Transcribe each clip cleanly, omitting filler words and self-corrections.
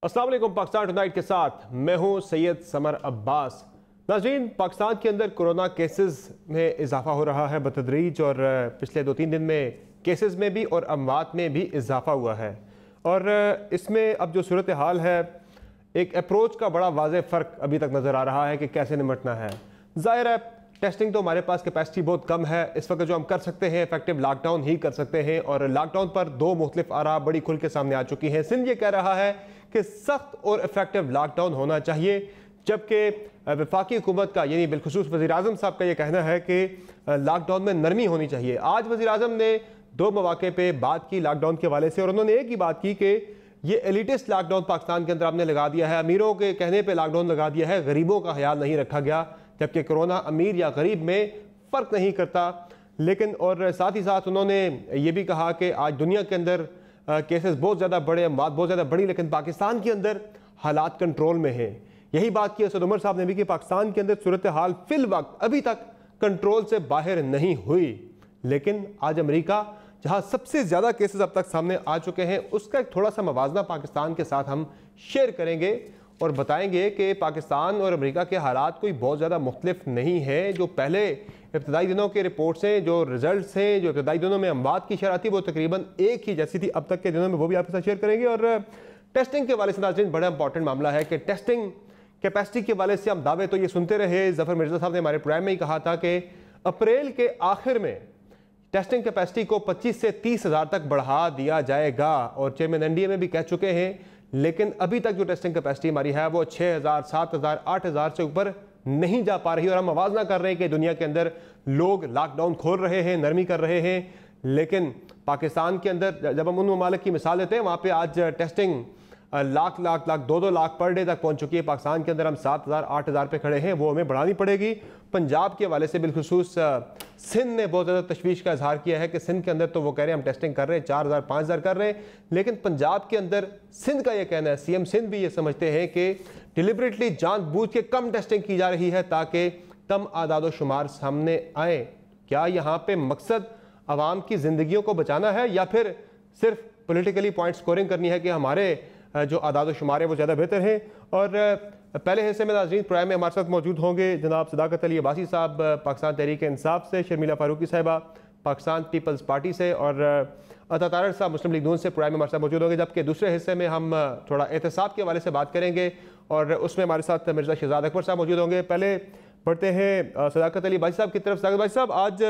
अस्सलाम वालेकुम। पाकिस्तान टुनाइट के साथ मैं हूं सैयद समर अब्बास। नाज़रीन, पाकिस्तान के अंदर कोरोना केसेस में इजाफा हो रहा है बतदरीज, और पिछले 2-3 दिन में केसेस में भी और अमवात में भी इजाफा हुआ है। और इसमें अब जो सूरत हाल है, एक अप्रोच का बड़ा वाज़ेह फ़र्क अभी तक नज़र आ रहा है कि कैसे निपटना है। ज़ाहिर है टेस्टिंग तो हमारे पास कैपेसिटी बहुत कम है। इस वक्त जो हम कर सकते हैं इफेक्टिव लॉकडाउन ही कर सकते हैं, और लॉकडाउन पर दो मुख्तलिफ आरा बड़ी खुल के सामने आ चुकी हैं। सिंध ये कह रहा है कि सख्त और इफेक्टिव लॉकडाउन होना चाहिए, जबकि वफाकी हुकूमत का यानी बिलखुसूस वज़ीर आज़म साहब का ये कहना है कि लॉकडाउन में नरमी होनी चाहिए। आज वज़ीर आज़म ने दो मौके पर बात की लॉकडाउन के हवाले से, और उन्होंने एक ही बात की कि ये एलिटिस्ट लॉकडाउन पाकिस्तान के अंदर आपने लगा दिया है, अमीरों के कहने पे लॉकडाउन लगा दिया है, गरीबों का ख्याल नहीं रखा गया, जबकि कोरोना अमीर या गरीब में फ़र्क नहीं करता। लेकिन और साथ ही साथ उन्होंने ये भी कहा कि आज दुनिया के अंदर केसेस बहुत ज़्यादा बड़े, बात बहुत ज़्यादा बड़ी, लेकिन पाकिस्तान के अंदर हालात कंट्रोल में हैं। यही बात की असद उमर साहब ने भी कि पाकिस्तान के अंदर सूरत हाल फिल वक्त अभी तक कंट्रोल से बाहर नहीं हुई। लेकिन आज अमेरिका, जहाँ सबसे ज़्यादा केसेस अब तक सामने आ चुके हैं, उसका एक थोड़ा सा मवाजना पाकिस्तान के साथ हम शेयर करेंगे और बताएंगे कि पाकिस्तान और अमेरिका के हालात कोई बहुत ज़्यादा मुख्तलिफ नहीं है। जो पहले इब्तदाई दिनों के रिपोर्ट्स हैं, जो रिजल्ट्स हैं, जो इब्तदाई दिनों में अमवात की शरह थी, वो तकरीबन एक ही जैसी थी अब तक के दिनों में, वो भी आपके साथ शेयर करेंगे। और टेस्टिंग के वाले से नाज़रीन बड़ा इंपॉर्टेंट मामला है कि टेस्टिंग कैपेसिटी के वाले से हम दावे तो ये सुनते रहे। ज़फ़र मिर्ज़ा साहब ने हमारे प्रोग्राम में ही कहा था कि अप्रैल के आखिर में टेस्टिंग कैपेसिटी को 25 से 30 हज़ार तक बढ़ा दिया जाएगा, और चेयरमैन एनडीए में भी कह चुके हैं। लेकिन अभी तक जो टेस्टिंग कैपेसिटी हमारी है वो 6,000, 7,000, 8,000 से ऊपर नहीं जा पा रही। और हम मवाजना कर रहे हैं कि दुनिया के अंदर लोग लॉकडाउन खोल रहे हैं, नरमी कर रहे हैं, लेकिन पाकिस्तान के अंदर जब हम उन ममालिक की मिसाल देते हैं, वहाँ पे आज testing lakh 2 lakh per day तक पहुंच चुकी है। पाकिस्तान के अंदर हम 7,000, 8,000 पे खड़े हैं, वो हमें बढ़ानी पड़ेगी। पंजाब के हवाले से बिलखुसूस सिंध ने बहुत ज़्यादा तशवीश का इजहार किया है कि सिंध के अंदर तो वो कह रहे हैं हम टेस्टिंग कर रहे हैं, 4,000, 5,000 कर रहे हैं, लेकिन पंजाब के अंदर सिंध का ये कहना है, सीएम सिंध भी ये समझते हैं कि डिलिबरेटली जानबूझ के कम टेस्टिंग की जा रही है ताकि कम आदाद शुमार सामने आए। क्या यहाँ पे मकसद आवाम की ज़िंदगियों को बचाना है, या फिर सिर्फ पोलिटिकली पॉइंट स्कोरिंग करनी है कि हमारे जो आदाद शुमार है वो ज़्यादा बेहतर है? और पहले हिस्से में नाज़रीन प्रोग्राम में हमारे साथ मौजूद होंगे जनाब सदाकत अली अब्बासी साहब पाकिस्तान तहरीक इंसाफ से, शर्मिला फारूकी साहिबा पाकिस्तान पीपल्स पार्टी से, और अता तारड़ साहब मुस्लिम लीग नून से प्रोग्राम में हमारे साथ मौजूद होंगे। जबकि दूसरे हिस्से में हम थोड़ा एहतसाब के हवाले से बात करेंगे, और उसमें हमारे साथ मिर्ज़ा शहजाद अकबर साहब मौजूद होंगे। पहले बढ़ते हैं सदाकत अली अब्बासी साहब की तरफ। सदाकत भाई साहब, आज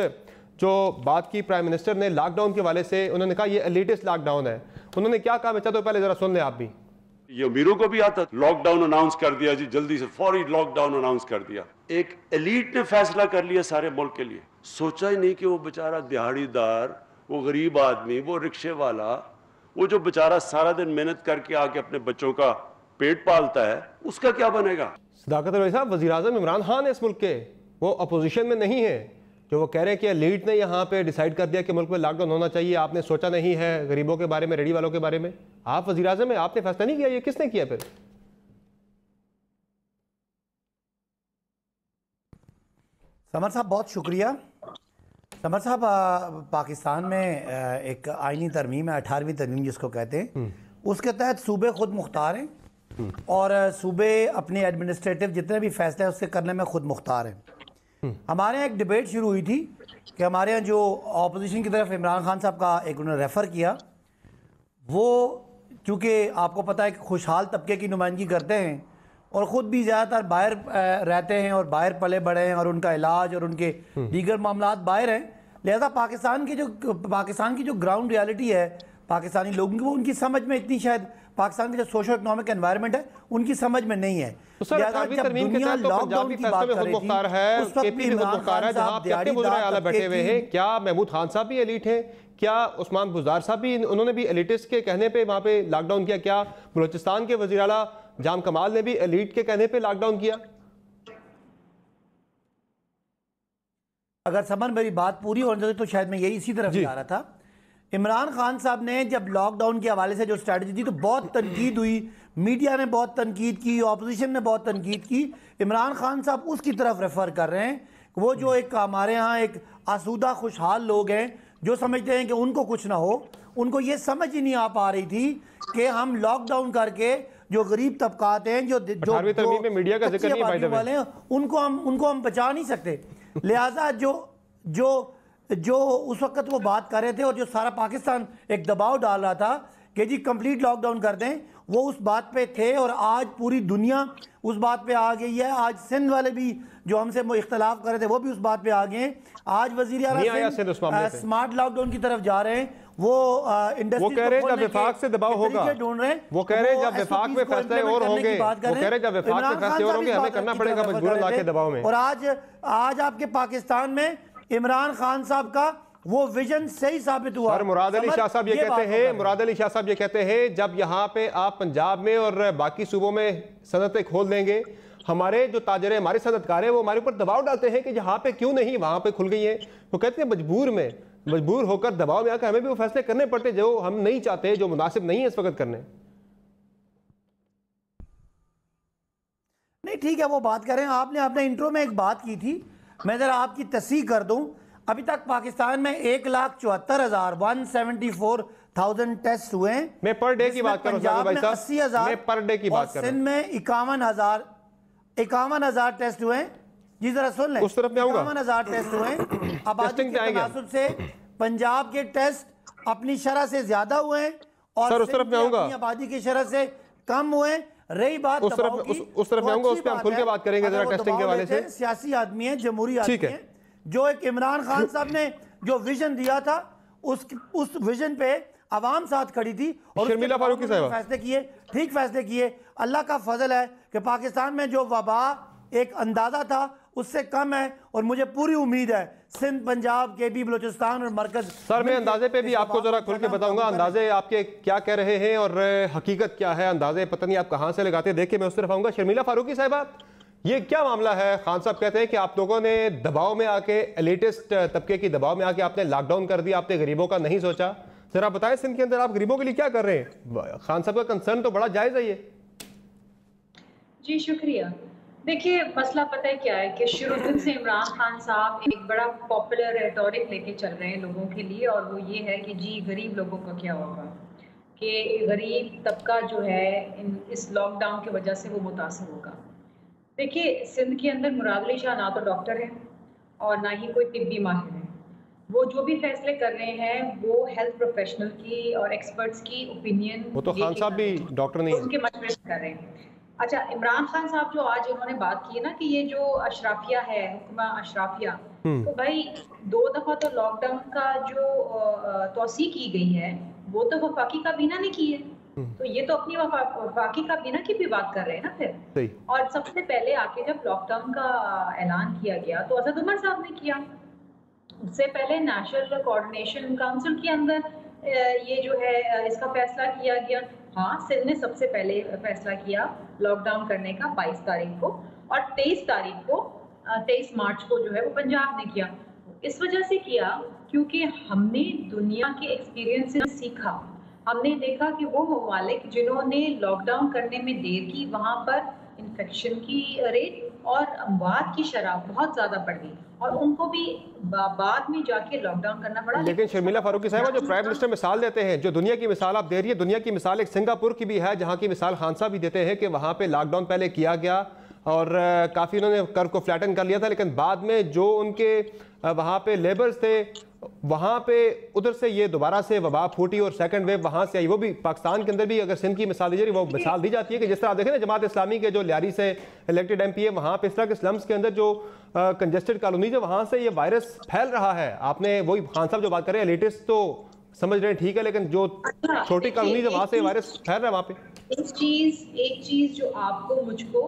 जो बात की प्राइम मिनिस्टर ने लॉकडाउन के हवाले से, उन्होंने कहा ये एलिटिस्ट लॉकडाउन है। उन्होंने क्या कहा, मैं चाहता हूँ पहले जरा सुन लें आप भी। ये अमीरों को भी आता, लॉकडाउन अनाउंस कर दिया जी, जल्दी से फौरी लॉकडाउन अनाउंस कर दिया। एक एलीट ने फैसला कर लिया सारे मुल्क के लिए, सोचा ही नहीं कि वो बेचारा दिहाड़ीदार, वो गरीब आदमी, वो रिक्शे वाला, वो जो बेचारा सारा दिन मेहनत करके आके अपने बच्चों का पेट पालता है, उसका क्या बनेगा? सदाकत अली साहब, वज़ीर आज़म इमरान खान है इस मुल्क के, वो अपोजिशन में नहीं है, जो वो कह रहे हैं कि एलीट ने यहाँ पे डिसाइड कर दिया कि मुल्क में लॉकडाउन होना चाहिए, आपने सोचा नहीं है गरीबों के बारे में, रेडी वालों के बारे में। आप वज़ीर आज़म हैं, आपने फैसला नहीं किया, ये किसने किया फिर? समर साहब बहुत शुक्रिया। समर साहब, पाकिस्तान में एक आईनी तरमीम है, 18वीं तरमीम जिसको कहते हैं, उसके तहत सूबे खुद मुख्तार हैं, और सूबे अपने एडमिनिस्ट्रेटिव जितने भी फैसले हैं उससे करने में खुद मुख्तार हैं। हमारे यहाँ एक डिबेट शुरू हुई थी कि हमारे यहाँ जो ऑपोजिशन की तरफ इमरान खान साहब का एक उन्होंने रेफ़र किया, वो चूँकि आपको पता है कि खुशहाल तबके की नुमाइंदगी करते हैं और ख़ुद भी ज़्यादातर बाहर रहते हैं और बाहर पले बड़े हैं, और उनका इलाज और उनके दीगर मामलात बाहर हैं, लिहाजा पाकिस्तान की जो ग्राउंड रियलिटी है पाकिस्तानी लोगों की, वो उनकी समझ में इतनी, शायद पाकिस्तान की जो सोशो इकोनॉमिक एनवायरनमेंट है उनकी समझ में नहीं है। तो सर, जब दुनिया लॉकडाउन की बात कर रही थी, उस वक्त भी इमरान खान साहब दिहाड़ीदार बैठे हुए हैं। क्या महमूद खान साहब भी एलीट हैं? क्या उस्मान बुज़दार साहब भी, उन्होंने भी एलिटिस्ट के कहने पे वहाँ पे लॉकडाउन किया? क्या बलूचिस्तान के वज़ीर आला जाम कमाल ने भी एलीट के कहने पे लॉकडाउन किया? अगर समर मेरी बात पूरी होने चाहिए तो शायद मैं यही इसी तरफ जा रहा था। इमरान खान साहब ने जब लॉकडाउन के हवाले से जो स्ट्रैटेजी दी तो बहुत तनकीद हुई, मीडिया ने बहुत तनकीद की, ऑपोजिशन ने बहुत तनकीद की। इमरान खान साहब उसकी तरफ रेफर कर रहे हैं, वो जो एक हमारे यहाँ एक आसूदा खुशहाल लोग हैं जो समझते हैं कि उनको कुछ ना हो, उनको ये समझ ही नहीं आ पा रही थी कि हम लॉकडाउन करके जो गरीब तबकात हैं, जो 18वीं तरमीम में मीडिया का जिक्र नहीं है, by the way। वाले हैं, उनको हम बचा नहीं सकते। लिहाजा जो उस वक्त वो बात कर रहे थे और जो सारा पाकिस्तान एक दबाव डाल रहा था कि जी कंप्लीट लॉकडाउन कर दें, वो उस बात पे थे और आज पूरी दुनिया उस बात पे आ गई है। आज सिंध वाले भी जो हमसे इख्तलाफ कर रहे थे वो भी उस बात पे आ गए हैं। आज वजीर आला स्मार्ट लॉकडाउन की तरफ जा रहे हैं। वो वो कह रहे हैं जब विफाक से दबाव होगा, ढूंढ रहे हैं। वो कह रहे हैं जब विफाक में फैसले और होंगे, वो कह रहे हैं जब विफाक में फैसले और होंगे हमें करना पड़ेगा मजबूरन लाके दबाव में। और आज आपके पाकिस्तान में इमरान खान साहब का वो विजन सही साबित हुआ। और मुराद अली शाह साहब ये कहते हैं, मुराद अली शाह साहब ये कहते हैं जब यहाँ पे आप पंजाब में और बाकी सूबों में सनतें खोल देंगे, हमारे जो ताजर हैं, हमारे सनतकार हैं, वो हमारे ऊपर दबाव डालते हैं कि यहाँ पे क्यों नहीं, वहां पे खुल गई है। वो कहते हैं मजबूर होकर दबाव में आकर हमें भी वो फैसले करने पड़ते जो हम नहीं चाहते, जो मुनासिब नहीं है इस वक्त करने। नहीं ठीक है, वो बात कर रहे हैं। आपने अपने इंट्रो में एक बात की थी, मैं जरा आपकी तस्दीक कर दूं। अभी तक पाकिस्तान में 1,74,174,000 टेस्ट हुए हैं। मैं पर डे की बात कर रहा हूं भाई साहब, 80,000 मैं पर डे की बात कर रहा हूं। सिंध में 51,000 टेस्ट हुए हैं। जी जरा सुन लें, उस तरफ में आऊंगा। 51,000 टेस्ट हुए हैं। आबादी के तनासुब से पंजाब के टेस्ट अपनी शरह से ज्यादा हुए हैं और सर उस तरफ में आऊंगा, आबादी की शरह से कम हुए हैं। रही बात उस तरफ में आऊंगा, उस पर हम खुल के बात करेंगे जरा टेस्टिंग के हवाले से। सियासी आदमी है, जमहूरी आदमी है, जो एक इमरान खान साहब ने जो विजन दिया था उस विजन पे आवाम साथ खड़ी थी और शर्मिला फारूकी साहब फैसले किए, ठीक फैसले किए। अल्लाह का फजल है कि पाकिस्तान में जो वबा एक अंदाजा था उससे कम है और मुझे पूरी उम्मीद है सिंध, पंजाब के भी, बलूचिस्तान और मरकज। सर मैं अंदाजे पे भी आपको जरा खुल के बताऊंगा अंदाजे आपके क्या कह रहे हैं और हकीकत क्या है। अंदाजे पता नहीं आप कहां से लगाते, देखिए मैं उस तरफ आऊंगा। शर्मिला फारूकी साहब ये क्या मामला है? खान साहब कहते हैं कि आप लोगों ने दबाव में आके, एलिटिस्ट तबके की दबाव में आके आपने लॉकडाउन कर दिया, आपने गरीबों का नहीं सोचा। जरा बताएं सिंध के अंदर आप गरीबों के लिए क्या कर रहे हैं? खान साहब का कंसर्न तो बड़ा जायज है ये। जी शुक्रिया। देखिए मसला पता है क्या है कि शुरू दिन से इमरान खान साहब एक बड़ा पॉपुलर रेटोरिक लेके चल रहे हैं लोगों के लिए, और वो ये है कि जी गरीब लोगों का क्या होगा, कि गरीब तबका जो है इस लॉकडाउन की वजह से वो मुतासर होगा। देखिए सिंध के अंदर मुराद अली शाह ना तो डॉक्टर है और ना ही कोई तिब्बी माहिर है। वो जो भी फैसले कर रहे हैं वो हेल्थ प्रोफेशनल की और एक्सपर्ट्स की ओपिनियन, वो तो खान साहब भी डॉक्टर नहीं है, उनके मशवरे से कर रहे हैं। अच्छा, इमरान खान साहब जो आज उन्होंने बात की है ना कि ये जो अशराफिया है, हुक्मा अशराफिया, तो भाई 2 दफा तो लॉकडाउन का जो तोसी की गई है वो तो वफाकी काबीना ने की है, तो ये तो अपनी वफाकी काबीना की भी बात कर रहे हैं ना फिर। और सबसे पहले आके जब लॉकडाउन का ऐलान किया गया तो असद उमर साहब ने किया, उससे पहले नेशनल कोऑर्डिनेशन काउंसिल के अंदर ये जो है इसका फैसला किया गया। हाँ, सिंध ने सबसे पहले फैसला किया लॉकडाउन करने का 22 तारीख को, और 23 मार्च को जो है वो पंजाब ने किया। इस वजह से किया क्योंकि हमने दुनिया के एक्सपीरियंस से सीखा। हमने देखा कि वो ममालिक जिन्होंने लॉकडाउन करने में देर की, वहाँ पर इन्फेक्शन की रेट और अमवात की शरह बहुत ज़्यादा बढ़ गई और उनको भी बाद में जाके लॉकडाउन करना पड़ा। लेकिन शर्मिला फारूकी साहब जो प्राइम मिनिस्टर मिसाल देते हैं, जो दुनिया की मिसाल आप दे रही है, दुनिया की मिसाल एक सिंगापुर की भी है जहाँ की मिसाल खान साहब भी देते हैं कि वहाँ पे लॉकडाउन पहले किया गया और काफ़ी उन्होंने कर को फ्लैटन कर लिया था, लेकिन बाद में जो उनके वहाँ पे लेबर्स थे वहाँ पे उधर से ये दोबारा से वबा फूटी और सेकंड वेव वहाँ से आई। वो भी पाकिस्तान के अंदर भी अगर सिंध की मिसाल दी जा रही, वो मिसाल दी जाती है कि जिस तरह आप देखें ना जमात इस्लामी के जो लियारी से इलेक्टेड MP है, वहाँ पे इस तरह के स्लम्स के अंदर जो कंजेस्टेड कॉलोनीज है वहाँ से ये वायरस फैल रहा है। आपने वही खान साहब जो बात कर रहे हैं, लेटेस्ट तो समझ रहे हैं ठीक है, लेकिन जो छोटी कॉलोनीज है वहाँ से वायरस फैल रहा है। वहाँ पे एक चीज जो आपको, मुझको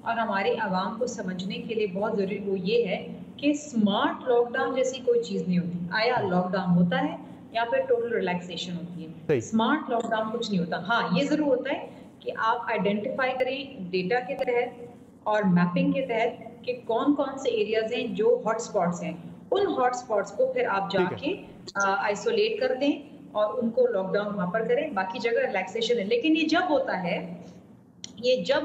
और हमारे आवाम को समझने के लिए बहुत जरूरी वो ये है कि स्मार्ट लॉकडाउन जैसी कोई चीज नहीं होती। आया लॉकडाउन होता है या फिर टोटल रिलैक्सेशन होती है, स्मार्ट लॉकडाउन कुछ नहीं होता। हाँ, ये जरूर होता है कि आप आइडेंटिफाई करें डेटा के तहत और मैपिंग के तहत कि कौन कौन से एरियाज हैं जो हॉटस्पॉट्स हैं, उन हॉटस्पॉट्स को फिर आप जाके आइसोलेट कर दें और उनको लॉकडाउन वहां पर करें, बाकी जगह रिलैक्सेशन है। लेकिन ये जब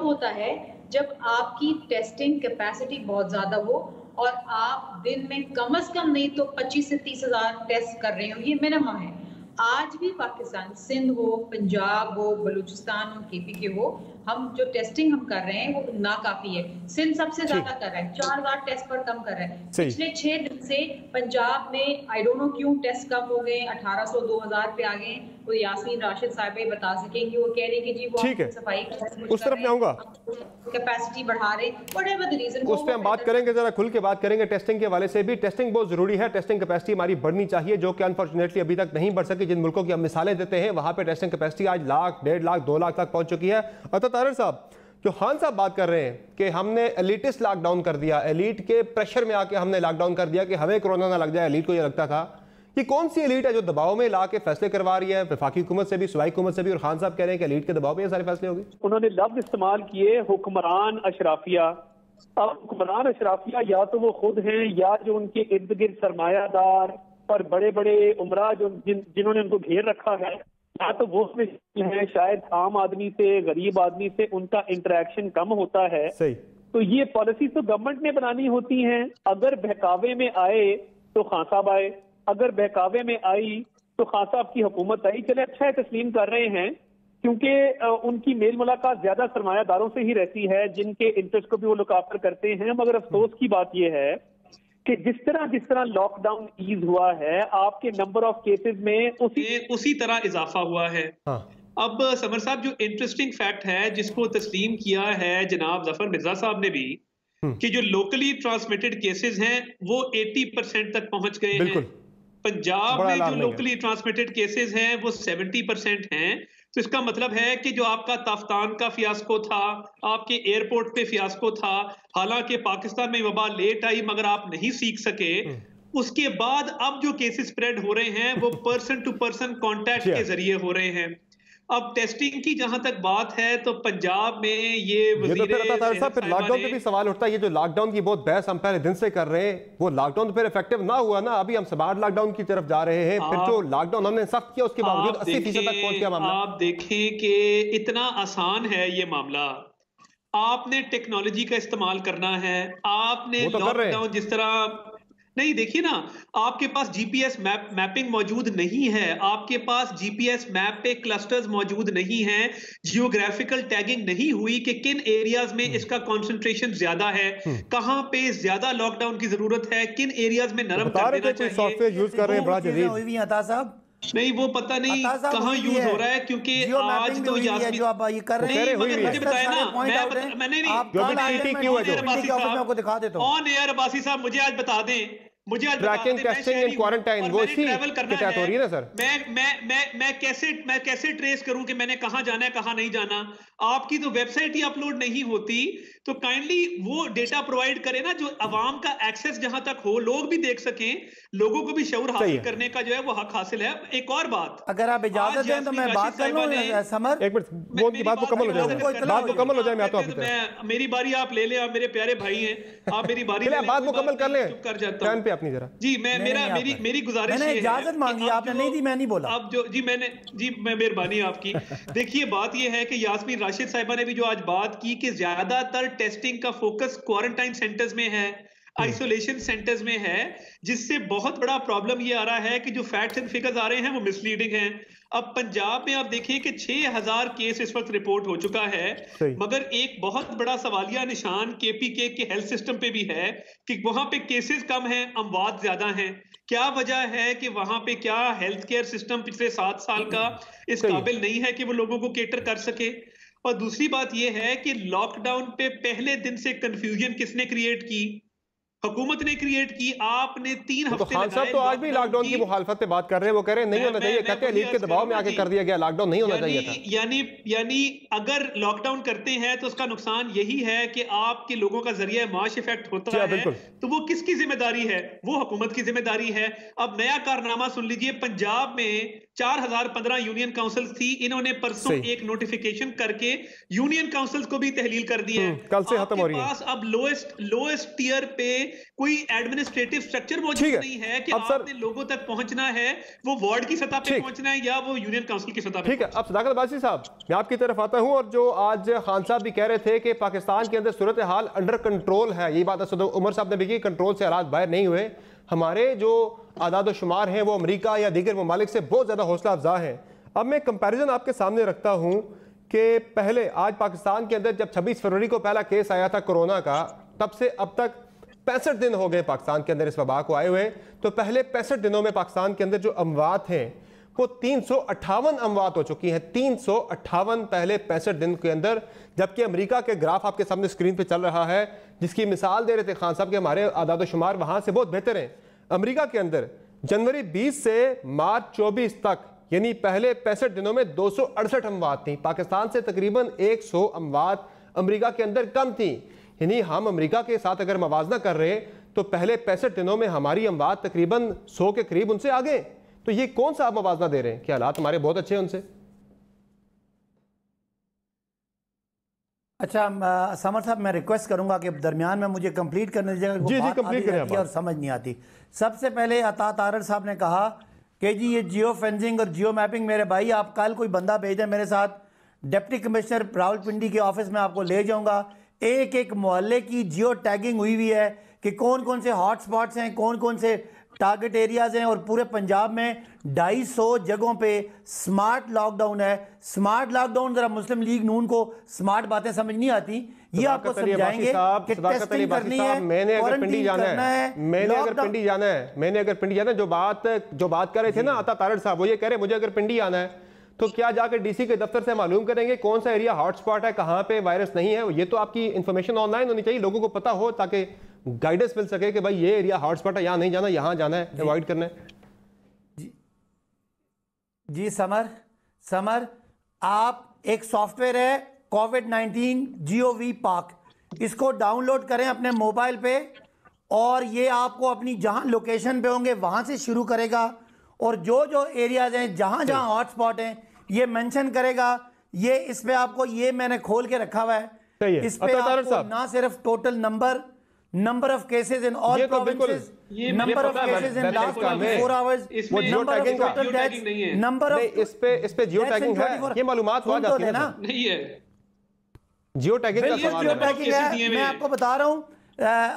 होता है जब आपकी टेस्टिंग कैपेसिटी बहुत ज्यादा हो और आप दिन में कम से कम नहीं तो 25 से 30 हज़ार टेस्ट कर रहे हो, ये मिनिमम है। आज भी पाकिस्तान, सिंध हो, पंजाब हो, बलूचिस्तान हो, KPK हो, हम जो टेस्टिंग हम कर रहे हैं वो नाकाफी है। सिंध सबसे ज्यादा कर रहा है, 4000 टेस्ट पर कम कर रहा है। पिछले 6 दिन से पंजाब में आई डोंट नो क्यों टेस्ट कम हो गए, 1800 2000 पे आ गए। तो यास्मीन राशिद साहिबा बता सकेंगे, वो कह रही कि जी वो सफाई उस तरफ मैं आऊंगा, कैपेसिटी बढ़ा रहे, व्हाटएवर द रीजन। उस पर हम बात करेंगे, जरा खुल के बात करेंगे टेस्टिंग के हवाले से भी। टेस्टिंग बहुत जरूरी है, टेस्टिंग कैपेसिटी हमारी बढ़नी चाहिए, जो कि अनफॉर्चुनेटली अभी तक नहीं बढ़ सकी। जिन मुल्कों की हम मिसालें देते हैं वहां पे टेस्टिंग कैपेसिटी आज 1,00,000, 1.5 लाख, 2 लाख तक पहुंच चुकी है। अता तारर साहब, जो खान साहब बात कर रहे हैं कि हमने एलिटिस्ट लॉकडाउन कर दिया, एलीट के प्रेशर में आके हमने लॉकडाउन कर दिया कि हमें कोरोना ना लग जाए, एलीट को ये लगता था। ये कौन सी एलीट है जो दबाव में ला के फैसले करवा रही है, वफाकी हुकूमत से भी, सूबाई हुकूमत से भी, और खान साहब कह रहे हैं कि एलीट के दबाव में ये सारे फैसले होंगे? उन्होंने लफ्ज इस्तेमाल किए हुक्मरान अशराफिया। अब हुक्मरान अशराफिया या तो वो खुद हैं या जो उनके इर्द गिर्द सरमायादार और बड़े बड़े उमरा जो जिन्होंने उनको घेर रखा है, या तो वो है शायद आम आदमी से, गरीब आदमी से उनका इंटरेक्शन कम होता है। सही। तो ये पॉलिसी तो गवर्नमेंट ने बनानी होती हैं। अगर बहकावे में आए तो खान साहब आए, अगर बहकावे में आई तो खान साहब की हुकूमत आई। चले, अच्छा है, तस्लीम कर रहे हैं, क्योंकि उनकी मेल मुलाकात ज्यादा सरमायादारों से ही रहती है जिनके इंटरेस्ट को भी वो लुक आफ्टर करते हैं। मगर अफसोस की बात यह है कि जिस तरह लॉकडाउन ईज हुआ है, आपके नंबर ऑफ केसेस में उसी तरह इजाफा हुआ है। हाँ। अब समर साहब, जो इंटरेस्टिंग फैक्ट है जिसको तस्लीम किया है जनाब जफर मिर्जा साहब ने भी, कि जो लोकली ट्रांसमिटेड केसेस हैं वो 80% तक पहुंच गए हैं। पंजाब में जो लोकली ट्रांसमिटेड केसेस हैं वो 70% हैं। तो इसका मतलब है कि जो आपका ताफ्तान का फियास्को था, आपके एयरपोर्ट पे फियास्को था, हालांकि पाकिस्तान में वबा लेट आई मगर आप नहीं सीख सके, उसके बाद अब जो केसेस स्प्रेड हो रहे हैं वो पर्सन टू पर्सन कांटेक्ट के जरिए हो रहे हैं। अब टेस्टिंग की जहां तक बात है तो पंजाब में ये फिर लॉकडाउन पे भी सवाल उठता है। ये जो लॉकडाउन की बहुत बहस हम पहले दिन से कर रहे हैं, वो लॉकडाउन फिर इफेक्टिव ना हुआ ना। अभी हम स्मार्ट लॉकडाउन की तरफ जा रहे हैं, फिर जो लॉकडाउन हमने सख्त किया उसके बावजूद 80% तक पहुंच गया मामला। आप देखें कि इतना आसान है ये मामला। आपने टेक्नोलॉजी का इस्तेमाल करना है, आपने लॉकडाउन जिस तरह नहीं, देखिए ना, आपके पास जीपीएस मैपिंग मौजूद नहीं है, आपके पास जीपीएस मैप पे क्लस्टर्स मौजूद नहीं हैं, जियोग्राफिकल टैगिंग नहीं हुई कि किन एरियाज में इसका कंसंट्रेशन ज्यादा है, कहां पे ज्यादा लॉकडाउन की जरूरत है, किन एरियाज में नरम कर देना चाहिए। सॉफ्टवेयर यूज कर रहे हैं बड़ा जदीद। नहीं, वो पता नहीं कहां यूज हो रहा है, क्योंकि आज तो यास्मीन जो आप ये कर रहे हैं, मगर मुझे बताया ना, मैंने आपको दिखा देता हूं ऑन एयर। अब्बासी साहब मुझे आज बता दें, मुझे आज ट्रैकिंग, टेस्टिंग एंड क्वारंटाइन वो इसी के तहत हो रही है ना सर। मैं कैसे ट्रेस करूं कि मैंने कहां जाना है कहां नहीं जाना? आपकी तो वेबसाइट ही अपलोड नहीं होती, तो काइंडली वो डेटा प्रोवाइड करें ना, जो अवाम का एक्सेस जहां तक हो, लोग भी देख सकें, लोगों को भी शऊर हासिल करने का जो है वो हक हासिल है। एक और बात, अगर आप इजाजत दें तो मैं बात कर लूं समर। एक मिनट, वो की बात मुकम्मल हो जाए, बात मुकम्मल हो जाए, मैं आता हूं। मेरी बारी आप ले लें, आप मेरे प्यारे भाई हैं, आप मेरी बारी बात मुकम्मल कर लें, कर जाता हूं अपनी जरा। जी, मेरी गुजारिश है, इजाजत मांगी आपने, नहीं दी, मैं नहीं बोला। अब जो मैं मेहरबानी आपकी। देखिए, बात यह है कि यास्मीन राशिद साहिबा ने भी जो आज बात की कि ज्यादातर टेस्टिंग का फोकस क्वारंटाइन सेंटर्स में है, आइसोलेशन सेंटर्स में है, जिससे बहुत बड़ा प्रॉब्लम ये आ रहा है कि जो फैक्ट्स एंड फिगर्स आ रहे हैं वो मिसलीडिंग हैं। अब पंजाब में आप देखिए कि 6000 केस इस वक्त रिपोर्ट हो चुका है, मगर एक बहुत बड़ा सवालिया निशान केपीके के हेल्थ सिस्टम पे भी है कि वहां पे केसेस कम हैं, अमवात ज्यादा हैं। क्या वजह है कि वहां पे क्या हेल्थ केयर सिस्टम पिछले 7 साल का इस काबिल नहीं है कि वो लोगों को केटर कर सके? और दूसरी बात यह है कि लॉकडाउन पे पहले दिन से कंफ्यूजन किसने क्रिएट की? हुकूमत ने क्रिएट की। आपने 3 हफ्ते खान साहब तो आज भी लॉकडाउन की मुखालफत पे बात कर रहे हैं, वो कह रहे हैं नहीं होना चाहिए, कहते हैं लीग के दबाव में आके कर दिया गया, लॉकडाउन नहीं होना चाहिए था। यानी अगर लॉकडाउन करते हैं तो उसका नुकसान यही है कि आपके लोगों का जरिया माश इफेक्ट होता है, तो वो किसकी जिम्मेदारी है? वो हुकूमत की जिम्मेदारी है। अब नया कारनामा सुन लीजिए, पंजाब में 4015 यूनियन काउंसिल थी, इन्होंने परसों एक नोटिफिकेशन करके यूनियन काउंसिल को भी तहलील कर दिया है। कल से खत्म हो रही है। अब लोएस्ट टियर पे कोई एडमिनिस्ट्रेटिव स्ट्रक्चर मौजूद नहीं है कि आपने लोगों तक पहुंचना है, वो वार्ड की सतह पे पहुंचना है या वो यूनियन काउंसिल की सतह पे। ठीक है, अब सदाकत अब्बासी साहब, मैं आपकी तरफ आता हूं, और जो आज खान साहब भी कह रहे थे कि पाकिस्तान के अंदर सूरत हाल अंडर कंट्रोल है, यही बात उमर साहब ने भी की, कंट्रोल से हालात बाहर नहीं हुए। हमारे जो आदाद शुमार हैं वो अमेरिका या दीगर ममालिक से बहुत ज़्यादा हौसला अफजा हैं। अब मैं कंपैरिजन आपके सामने रखता हूँ कि पहले आज पाकिस्तान के अंदर जब 26 फरवरी को पहला केस आया था कोरोना का, तब से अब तक 65 दिन हो गए पाकिस्तान के अंदर इस वबा को आए हुए। तो पहले 65 दिनों में पाकिस्तान के अंदर जो अमवात हैं वो 358 अमवात हो चुकी हैं, 358 पहले 65 दिन के अंदर। जबकि अमेरिका के ग्राफ आपके सामने स्क्रीन पे चल रहा है, जिसकी मिसाल दे रहे थे खान साहब के हमारे आदाद शुमार वहां से बहुत बेहतर हैं। अमेरिका के अंदर जनवरी 20 से मार्च 24 तक यानी पहले 65 दिनों में 268 अमवात थी। पाकिस्तान से तकरीबन 100 अमवात अमेरिका के अंदर कम थी। यानी हम अमेरिका के साथ अगर मवाजना कर रहे तो पहले 65 दिनों में हमारी अमवात तकरीबन 100 के करीब उनसे आगे। तो ये कौन सा आप मवाजना दे रहे हैं कि हालात हमारे बहुत अच्छे हैं उनसे? अच्छा समर साहब, मैं रिक्वेस्ट करूंगा कि दरमियान में मुझे कंप्लीट करने दीजिएगा। जी कंप्लीट करें और समझ नहीं आती। सबसे पहले अता तारड़ साहब ने कहा कि जी ये जियो फेंसिंग और जियो मैपिंग, मेरे भाई आप कल कोई बंदा भेजें मेरे साथ, डिप्टी कमिश्नर रावलपिंडी के ऑफिस में आपको ले जाऊंगा। एक एक मोहल्ले की जियो टैगिंग हुई हुई है कि कौन कौन से हॉट स्पॉट्स हैं, कौन कौन से टारगेट एरियाज हैं। और पूरे पंजाब में 250 जगहों पे स्मार्ट लॉकडाउन है। स्मार्ट लॉकडाउन, जरा मुस्लिम लीग नून को स्मार्ट बातें समझ नहीं आती, ये आपको समझाएंगे कि टेस्टिंग करनी है, मैंने अगर पिंडी जाना है, मैंने अगर पिंडी जाना है, जो बात कर रहे थे ना अता तारड़ साहब, वो ये कह रहे मुझे अगर पिंडी आना है तो क्या जाकर डीसी के दफ्तर से मालूम करेंगे कौन सा एरिया हॉटस्पॉट है, कहां पे वायरस नहीं है? ये तो आपकी इंफॉर्मेशन ऑनलाइन होनी चाहिए, लोगों को पता हो, ताकि गाइडेंस मिल सके कि भाई ये एरिया हॉटस्पॉट है, यहाँ नहीं जाना, यहाँ जाना है, अवॉइड करना है। जी समर आप एक सॉफ्टवेयर है कोविड-19 GOV पाक, इसको डाउनलोड करें अपने मोबाइल पे और ये आपको अपनी जहां लोकेशन पे होंगे वहां से शुरू करेगा और जो जो एरियाज हैं जहां जहां हॉटस्पॉट हैं ये मेंशन करेगा। ये इस पे आपको, ये मैंने खोल के रखा हुआ है, इस पे आपको ना सिर्फ total number of cases in all provinces, number of cases in last 24 hours, वो जियो टैगिंग का नंबर ऑफ, इस पे जियो टैगिंग है, ये मालूमात हो जाती है ना? नहीं है, जियो टैगिंग का सवाल है। मैं आपको बता रहा हूं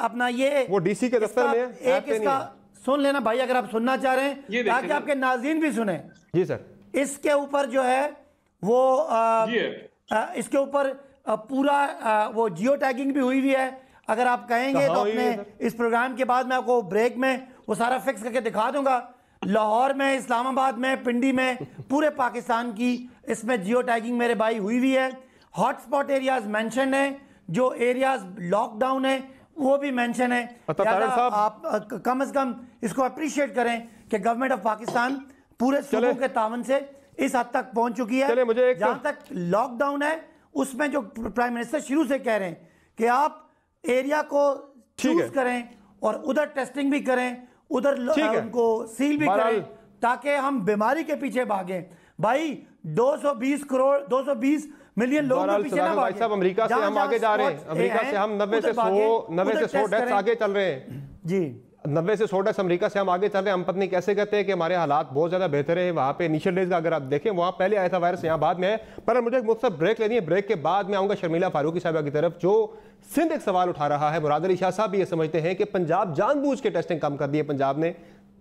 अपना ये वो डीसी के दफ्तर में है, एक इसका सुन लेना भाई, अगर आप सुनना चाह रहे हैं ताकि आपके नाज़रीन भी सुने। जी सर, इसके ऊपर जो है वो इसके ऊपर पूरा वो जियो टैगिंग भी हुई हुई है। अगर आप कहेंगे तो अपने इस प्रोग्राम के बाद मैं आपको ब्रेक में वो सारा फिक्स करके दिखा दूंगा। लाहौर में, इस्लामाबाद में, पिंडी में, पूरे पाकिस्तान की इसमें जियो टैगिंग मेरे भाई हुई हुई है। हॉटस्पॉट एरियाज मेंशन है, जो एरियाज लॉकडाउन है वो भी मेंशन है। आप कम से कम इसको अप्रिशिएट करें कि गवर्नमेंट ऑफ पाकिस्तान पूरे सूबों के तावन से इस हद तक पहुंच चुकी है। जहां तक लॉकडाउन है उसमें जो प्राइम मिनिस्टर शुरू से कह रहे हैं कि आप एरिया को चूज करें और उधर टेस्टिंग भी करें, उधर उनको सील भी करें ताकि हम बीमारी के पीछे भागें। भाई 220 मिलियन लोगों के पीछे ना भागें। साहब अमेरिका से हम आगे जा रहे हैं, अमेरिका से हम 90 से 100 डेथ्स आगे चल रहे हैं जी, 90 से 100 डेथ्स अमेरिका से हम आगे चल रहे हैं। हम पत्नी कैसे कहते हैं कि हमारे हालात बहुत ज्यादा बेहतर है। वहां पे इनिशियल डेज का अगर आप देखें, वहां पहले आया था वायरस, यहाँ बाद में है। पर मुझे एक मुख्तसर ब्रेक लेनी है, ब्रेक के बाद मैं आऊंगा शर्मिला फारूकी साहबा की तरफ, जो सिंध एक सवाल उठा रहा है। मुराद अली शाह साहब भी ये समझते हैं कि पंजाब जानबूझ के टेस्टिंग कम कर दी है पंजाब ने,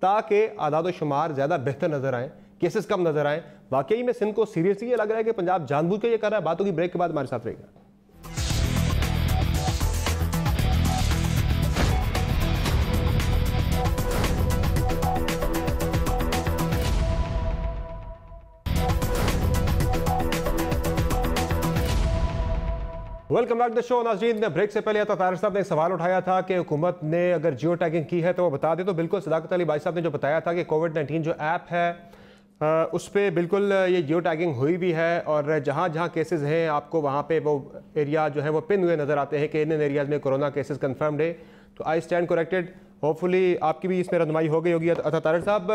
ताकि आदाद शुमार ज्यादा बेहतर नजर आए, केसेस कम नजर आए। वाकई में सिंध को सीरियसली ये लग रहा है कि पंजाब जानबूझ के ये कर रहा है। बातों की ब्रेक के बाद हमारे साथ रहेगा। Welcome back the show. नाज़रीन, ब्रेक से पहले तारड़ साहब ने एक सवाल उठाया था कि हुकूमत ने अगर जियो टैगिंग की है तो वो बता दे। तो बिल्कुल सदाकत अली भाई साहब ने जो बताया था कि कोविड-19 जो ऐप है उस पर बिल्कुल ये जियो टैगिंग हुई भी है और जहाँ जहाँ केसेस हैं आपको वहाँ पे वो एरिया जो है वो पिन हुए नज़र आते हैं कि इन एरियाज़ में कोरोना केसेस कन्फर्म्ड है। तो आई स्टैंड करेक्टेड। होपफुली आपकी भी इसमें रहनुमाई हो गई होगी। तारड़ साहब,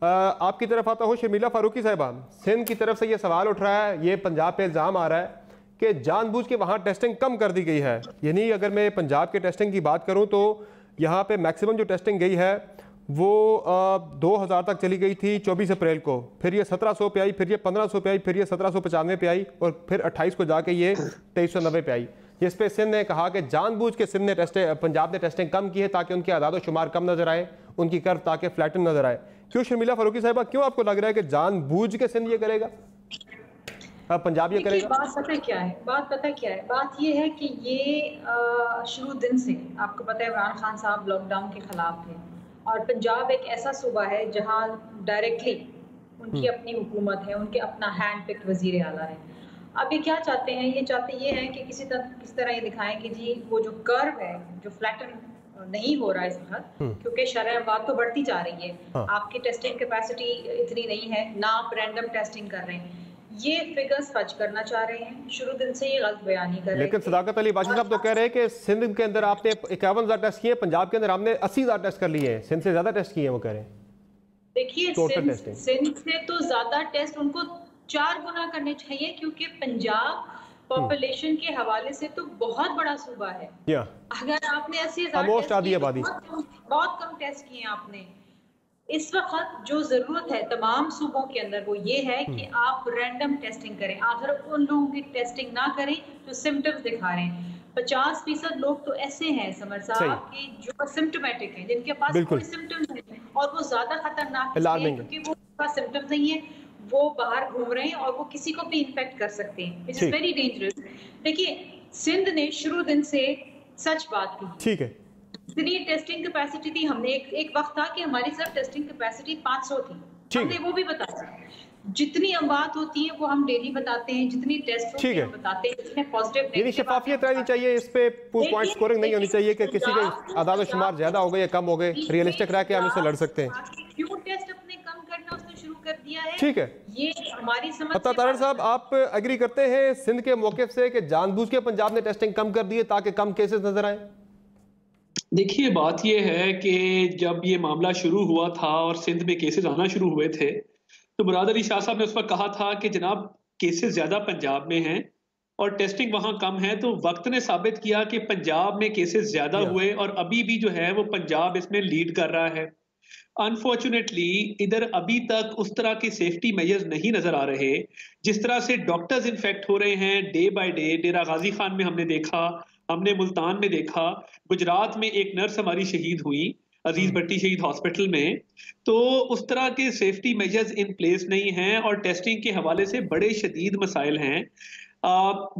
आपकी तरफ आता हूँ शर्मिला फारूकी साहिबा, सिंध की तरफ से ये सवाल उठ रहा है, ये पंजाब पे इल्ज़ाम आ रहा है कि जानबूझ के वहाँ टेस्टिंग कम कर दी गई है। यानी अगर मैं पंजाब के टेस्टिंग की बात करूँ तो यहाँ पे मैक्सिमम जो टेस्टिंग गई है वो 2000 तक चली गई थी 24 अप्रैल को, फिर ये 1700 पे आई, फिर ये 1500 पे आई, फिर ये 1795 पे आई और फिर 28 को जाके ये 2390 पे आई। जिस पे सिंध ने कहा कि जानबूझ के सिंध ने पंजाब ने टेस्टिंग कम की है ताकि उनके आदाद शुमार कम नजर आए, उनकी कर्व ताकि फ्लैटन नजर आए। क्यों शर्मिला फारूकी साहिबा, क्यों आपको लग रहा है कि जानबूझ के सिंध ये करेगा, अब पंजाब ये करेगा? बात पता क्या है, बात ये है कि ये शुरू दिन से आपको पता है इमरान खान साहब लॉकडाउन के खिलाफ थे, और पंजाब एक ऐसा सूबा है जहां डायरेक्टली उनकी अपनी हुकूमत है, उनके अपना हैंड पिक्ड वजीर आला है। अब ये क्या चाहते हैं, ये चाहते ये हैं कि किस तरह ये दिखाएं कि जी वो जो कर्व है जो फ्लैटन नहीं हो रहा है इस वक्त, क्योंकि शरह बात तो बढ़ती जा रही है। आपकी टेस्टिंग कैपेसिटी इतनी नहीं है, ना आप रैंडम टेस्टिंग कर रहे हैं, ये फिगर्स फज करना चाह रहे हैं, शुरू दिन से ये गलत बयानी कर रहे हैं। लेकिन सदाकत अली बाशी साहब तो कह रहे हैं कि सिंध के अंदर आपने 51,000 टेस्ट किए, पंजाब के अंदर हमने 80,000 टेस्ट कर लिए हैं, सिंध से ज्यादा टेस्ट किए हैं वो कह रहे हैं। देखिए सिंध से तो ज्यादा टेस्ट उनको 4 गुना करने चाहिए, क्योंकि पंजाब पॉपुलेशन के हवाले से तो बहुत बड़ा सूबा है। अगर आपने 80,000 बहुत कम टेस्ट किए आपने। इस वक्त जो जरूरत है तमाम सूबों के अंदर वो ये है कि आप रैंडम टेस्टिंग करें। अगर उन लोगों की टेस्टिंग ना करें जो सिम्टम्स दिखा रहे हैं, 50% लोग तो ऐसे हैं समर साहब कि जो सिम्टोमेटिक हैं, जिनके पास कोई सिम्टम्स नहीं है, और वो ज्यादा खतरनाक है क्योंकि वो पास सिम्टम्स नहीं है, वो बाहर घूम रहे हैं और वो किसी को भी इन्फेक्ट कर सकते हैं, विच इज वेरी डेंजरस। देखिए सिंध ने शुरू दिन से सच बात की, ठीक है, इतनी टेस्टिंग कैपेसिटी थी, हमने एक वक्त था कि हमारी सिर्फ टेस्टिंग कैपेसिटी 500 थी, हमने वो भी बताया। जितनी अमवात होती है वो हम डेली बताते हैं, जितनी टेस्ट होती है हम बताते हैं, जितने पॉजिटिव यानी शफाफियत रहनी चाहिए, इस पे पॉइंट स्कोरिंग नहीं होनी चाहिए कि किसी के आदाद शुमार ज्यादा हो गए या कम हो गए, रियलिस्टिक रह के हम इससे लड़ सकते हैं। क्यों टेस्ट अपने कम करना उसने शुरू कर दिया है, ठीक है, ये हमारी समझ। तारड़ साहब आप एग्री करते हैं सिंध के मौके से कि जानबूझ के पंजाब ने टेस्टिंग कम कर दी है ताकि कम केसेस नजर आए? देखिए बात यह है कि जब ये मामला शुरू हुआ था और सिंध में केसेस आना शुरू हुए थे तो मुराद अली शाह साहब ने उस वक्त कहा था कि जनाब केसेस ज्यादा पंजाब में हैं और टेस्टिंग वहां कम है। तो वक्त ने साबित किया कि पंजाब में केसेस ज्यादा हुए और अभी भी जो है वो पंजाब इसमें लीड कर रहा है। अनफॉर्चुनेटली इधर अभी तक उस तरह के सेफ्टी मेजर्स नहीं नजर आ रहे, जिस तरह से डॉक्टर्स इन्फेक्ट हो रहे हैं डे बाय डे। डेरा गाजी खान में हमने देखा, हमने मुल्तान में देखा, गुजरात में एक नर्स हमारी शहीद हुई अजीज भट्टी शहीद हॉस्पिटल में। तो उस तरह के सेफ्टी मेजर्स इन प्लेस नहीं हैं और टेस्टिंग के हवाले से बड़े शदीद मसाइल हैं।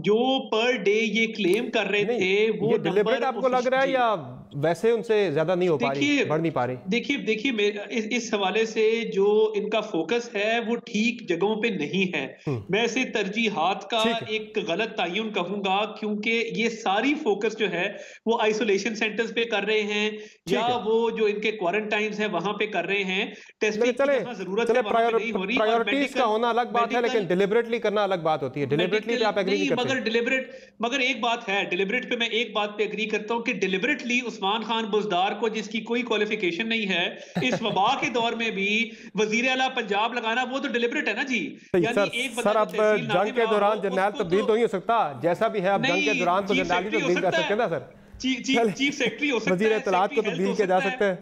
जो पर डे ये क्लेम कर रहे थे वो डिलीवरेट आपको लग रहा है या वैसे उनसे ज्यादा नहीं हो पा रही, बढ़ नहीं पा रही? देखिए इस हवाले से जो इनका फोकस है वो ठीक जगहों पे नहीं है। मैं इसे तरजीहात का एक गलत तायुन कहूंगा, क्योंकि ये सारी फोकस जो है वो आइसोलेशन सेंटर्स पे कर रहे हैं या वो जो इनके क्वारंटाइन है वहां पे कर रहे हैं। टेस्टिंग की जहां जरूरत है वहां पे नहीं हो रही। प्रायोरिटीज का होना अलग बात है, लेकिन डिलिबरेटली करना अलग बात होती है। डिलिबरेटली आप एग्री नहीं करते? मगर एक बात है, डिलिबरेट पे मैं एक बात पे एग्री करता हूं कि डिलिबरेटली उस्मान खान बुज़दार को, जिसकी कोई क्वालिफिकेशन नहीं है, इस वबा के दौर में भी वजीर आला पंजाब लगाना, वो तो डिलिबरेट है ना जी। यानी एक सर अब जंग के दौरान जर्नैल तब्दील तो नहीं हो सकता, जैसा भी है अब जंग के दौरान तो जर्नैल तो तब्दील कर सकते हैं ना सर। चीफ सेक्रेटरी हो सकता है, वजीर इत्तलात को तब्दील किया जा सकता है।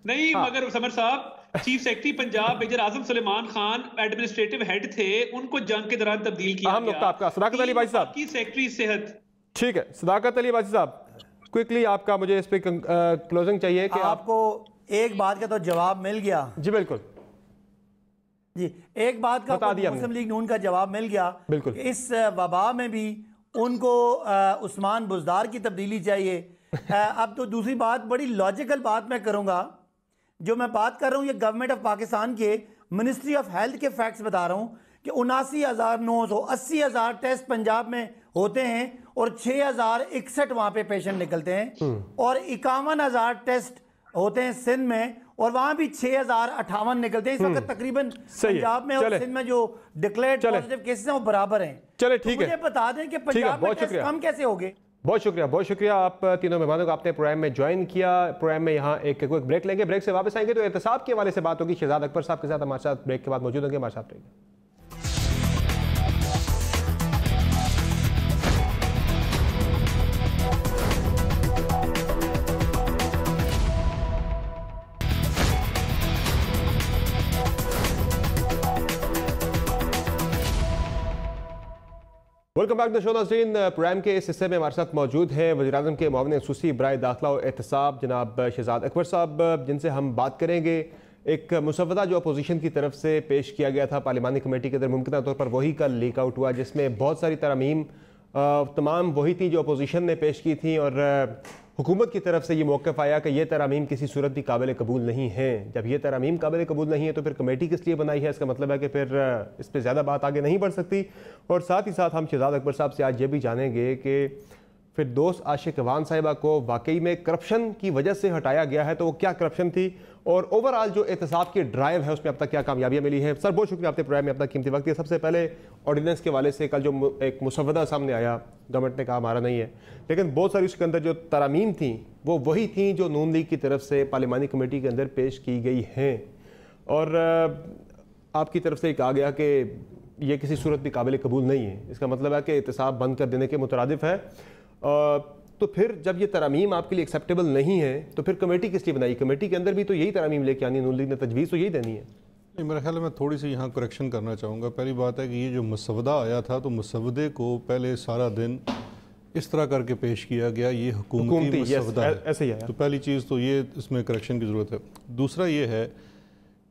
नहीं मगर समर साहब चीफ सेक्रेटरी पंजाब मेजर आजम सुलेमान खान एडमिनिस्ट्रेटिव हेड थे, उनको जंग के दौरान तब्दील किया गया। आपका सदाकत अली बाजी साहब की सेक्रेटरी सेहत, ठीक है, सदाकत अली बाजी साहब क्विकली आपका मुझे इस पे क्लोजिंग चाहिए कि आपको एक बात का तो जवाब मिल गया। जी बिल्कुल जी, एक बात का मुस्लिम लीग नून का जवाब मिल गया। बिल्कुल, इस वबा में भी उनको उस्मान बुज़दार की तब्दीली चाहिए। अब तो दूसरी बात, बड़ी लॉजिकल बात मैं करूंगा, जो मैं बात कर रहा हूँ ये गवर्नमेंट ऑफ पाकिस्तान के मिनिस्ट्री ऑफ हेल्थ के फैक्ट्स बता रहा हूँ कि 79,900 80,000 टेस्ट पंजाब में होते हैं और 6,061 वहाँ पे पेशेंट निकलते हैं, और 51,000 टेस्ट होते हैं सिंध में और वहाँ भी 6,058 निकलते हैं। इस वक्त तकरीबन पंजाब में और सिंध में जो डिक्लेयर्ड पॉजिटिव केसेस हैं वो बराबर हैं। चले ठीक है, मुझे बता दें कि पंजाब में टेस्ट कम कैसे हो गए। बहुत शुक्रिया आप तीनों मेहमानों को आपने प्रोग्राम में ज्वाइन किया। प्रोग्राम में यहाँ एक क्विक ब्रेक लेंगे, ब्रेक से वापस आएंगे तो एहतसाब के हवाले से बात होगी। शहजाद अकबर साहब के साथ हमारे साथ ब्रेक के बाद मौजूद होंगे, हमारे साथ रहेंगे। वेलकम बैक द शो नाज़रीन। प्रोग्राम के इस हिस्से में हमारे साथ मौजूद हैं वज़ीर-ए-आज़म के मुआविन ख़ुसूसी बराए दाखिला और एहतसाब जनाब शहजाद अकबर साहब, जिनसे हम बात करेंगे एक मुसव्वदा जो अपोजिशन की तरफ से पेश किया गया था पार्लिमानी कमेटी के अंदर, मुमकिन तौर पर वही कल लीक आउट हुआ, जिसमें बहुत सारी तरमीम तमाम वही थी जो अपोजिशन ने पेश की थी और हुकूमत की तरफ से ये मौक़िफ़ आया कि ये तरमीम किसी सूरत भी काबिल कबूल नहीं है। जब ये तरमीम काबिल कबूल नहीं है तो फिर कमेटी किस लिए बनाई है? इसका मतलब है कि फिर इस पर ज़्यादा बात आगे नहीं बढ़ सकती। और साथ ही साथ हम शहजाद अकबर साहब से आज ये भी जानेंगे कि फिर दोस्त आशिक अवान साहिबा को वाकई में करप्शन की वजह से हटाया गया है तो वो क्या करप्शन थी, और ओवरऑल जो एहतसाब की ड्राइव है उसमें अब तक क्या कामयाबियाँ मिली है। सर बहुत शुक्रिया, आपने प्रोग्राम में अपना कीमती वक्त दिया। सबसे पहले ऑर्डिनेंस के वाले से कल जो एक मुसव्वदा सामने आया, गवर्नमेंट ने कहा हमारा नहीं है, लेकिन बहुत सारी उसके अंदर जो तरमीम थी वो वही थी जो नून लीग की तरफ से पार्लिमानी कमेटी के अंदर पेश की गई हैं, और आपकी तरफ से कहा गया कि ये किसी सूरत भी काबिल कबूल नहीं है। इसका मतलब है कि एहतसाब बंद कर देने के मुतरादिफ है। तो फिर जब ये तरमीम आपके लिए एक्सेप्टेबल नहीं है तो फिर कमेटी किस लिए बनाई? कमेटी के अंदर भी तो यही तरमीम लेके आनी, नून लीग ने तजवीज़ तो यही देनी है। नहीं, मेरे ख्याल में थोड़ी सी यहाँ करेक्शन करना चाहूँगा। पहली बात है कि ये जो मुसव्वदा आया था तो मुसव्वदे को पहले सारा दिन इस तरह करके पेश किया गया, ये हुकूमती मुसव्वदा है, ऐसे ही है। तो पहली चीज़ तो ये इसमें करेक्शन की ज़रूरत है। दूसरा ये है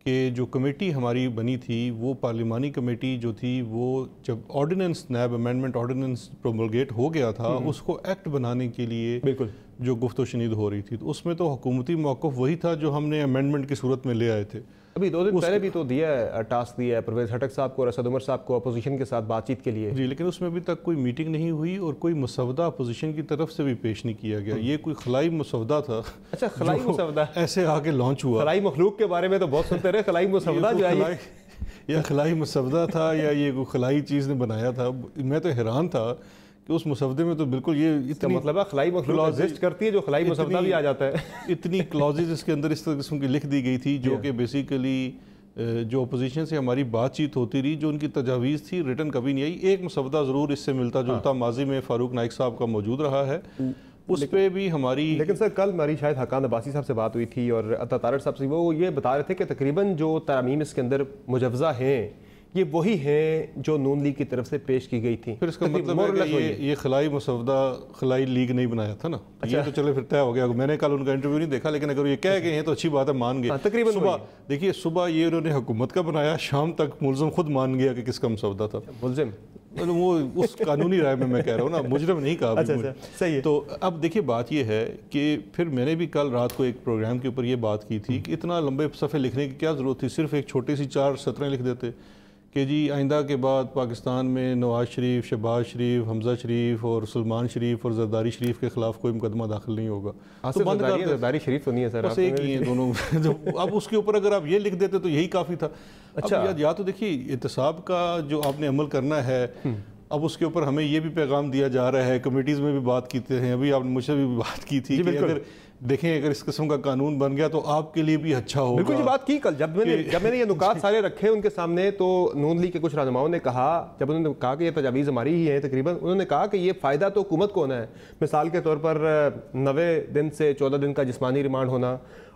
कि जो कमेटी हमारी बनी थी वो पार्लिमानी कमेटी जो थी वो जब ऑर्डिनेंस नैब अमेंडमेंट ऑर्डिनेंस प्रोमलगेट हो गया था उसको एक्ट बनाने के लिए बिल्कुल जो गुफ्तो शनीद हो रही थी तो उसमें तो हुकूमती मौक़िफ़ वही था जो हमने अमेंडमेंट की सूरत में ले आए थे। अभी 2 दिन पहले भी तो दिया है, टास्क दिया है परवेज़ खटक साहब को और असद उमर साहब को अपोजिशन के साथ बातचीत के लिए। जी, लेकिन उसमें अभी तक कोई मीटिंग नहीं हुई और कोई मुसव्वदा अपोजिशन की तरफ से भी पेश नहीं किया गया। ये कोई खलाई मुसव्वदा था। अच्छा, खलाई मुसव्वदा ऐसे आके लॉन्च हुआ। खलाई मखलूक के बारे में तो बहुत सुनते रहे, खलाई मुसव्वदा जो है या खलाई मुसव्वदा था या ये कोई खलाई चीज़ ने बनाया था। मैं तो हैरान था कि उस मुसव्वदे में तो बिल्कुल ये इतना मतलब है खलाई मखलूक एग्जिस्ट करती है जो खलाई मुसव्वदा भी आ जाता है। इतनी क्लॉजेज इसके अंदर इस किस्म की लिख दी गई थी जो कि बेसिकली जो अपोजिशन से हमारी बातचीत होती रही, जो उनकी तजावीज़ थी रिटर्न कभी नहीं आई। एक मुसव्वदा ज़रूर इससे मिलता जुलता माजी में फ़ारूक नाइक साहब का मौजूद रहा है, उस पर भी हमारी। लेकिन सर कल हमारी शायद हकान अब्बासी साहब से बात हुई थी और अता तारड़ साहब से, वो ये बता रहे थे कि तकरीबन जो तरमीम इसके अंदर मुजव्वज़ा हैं ये वही हैं जो नून लीग की तरफ से पेश की गई थी। फिर इसका मतलब है कि ये खलाई मुसव्वदा खलाई लीग नहीं बनाया था ना। अच्छा। ये तो चले फिर तय हो गया। मैंने कल उनका इंटरव्यू नहीं देखा, लेकिन अगर ये कह गए हैं तो अच्छी बात है, मान गए। तकरीबन सुबह देखिए, सुबह ये उन्होंने हुकूमत का बनाया, शाम तक मुलज़िम खुद मान गया कि किसका मुसव्वदा था। मुलज़िम मतलब वो उस कानूनी राय में मैं कह रहा हूँ ना, मुजरिम नहीं कहा। अच्छा, सही है। तो अब देखिए बात ये है कि फिर मैंने भी कल रात को एक प्रोग्राम के ऊपर ये बात की थी कि इतना लंबे सफ़े लिखने की क्या ज़रूरत थी, सिर्फ एक छोटी सी 4 सतरें लिख देते कि जी आइंदा के बाद पाकिस्तान में नवाज शरीफ, शहबाज शरीफ, हमजा शरीफ और सलमान शरीफ और जरदारी शरीफ के खिलाफ कोई मुकदमा दाखिल नहीं होगा। तो बंद कर दे। जरदारी शरीफ तो नहीं है सर, बस एक ही है दोनों। अब उसके ऊपर अगर आप ये लिख देते तो यही काफ़ी था। अच्छा, या तो देखिए एहतसाब का जो आपने अमल करना है, अब उसके ऊपर हमें ये भी पैगाम दिया जा रहा है, कमेटीज़ में भी बात की थी, अभी आपने मुझसे भी बात की थी कि अगर देखें अगर इस किस्म का कानून बन गया तो आपके लिए भी अच्छा होगा। बिल्कुल ये बात की कल जब मैंने ये नुकात सारे रखे उनके सामने, तो नून लीग के कुछ रहनुमाओं ने कहा, जब उन्होंने कहा कि ये तजावीज़ हमारी ही है तकरीबन, उन्होंने कहा कि ये फ़ायदा तो हुकूमत को होना है। मिसाल के तौर पर 90 दिन से 14 दिन का जिस्मानी रिमांड होना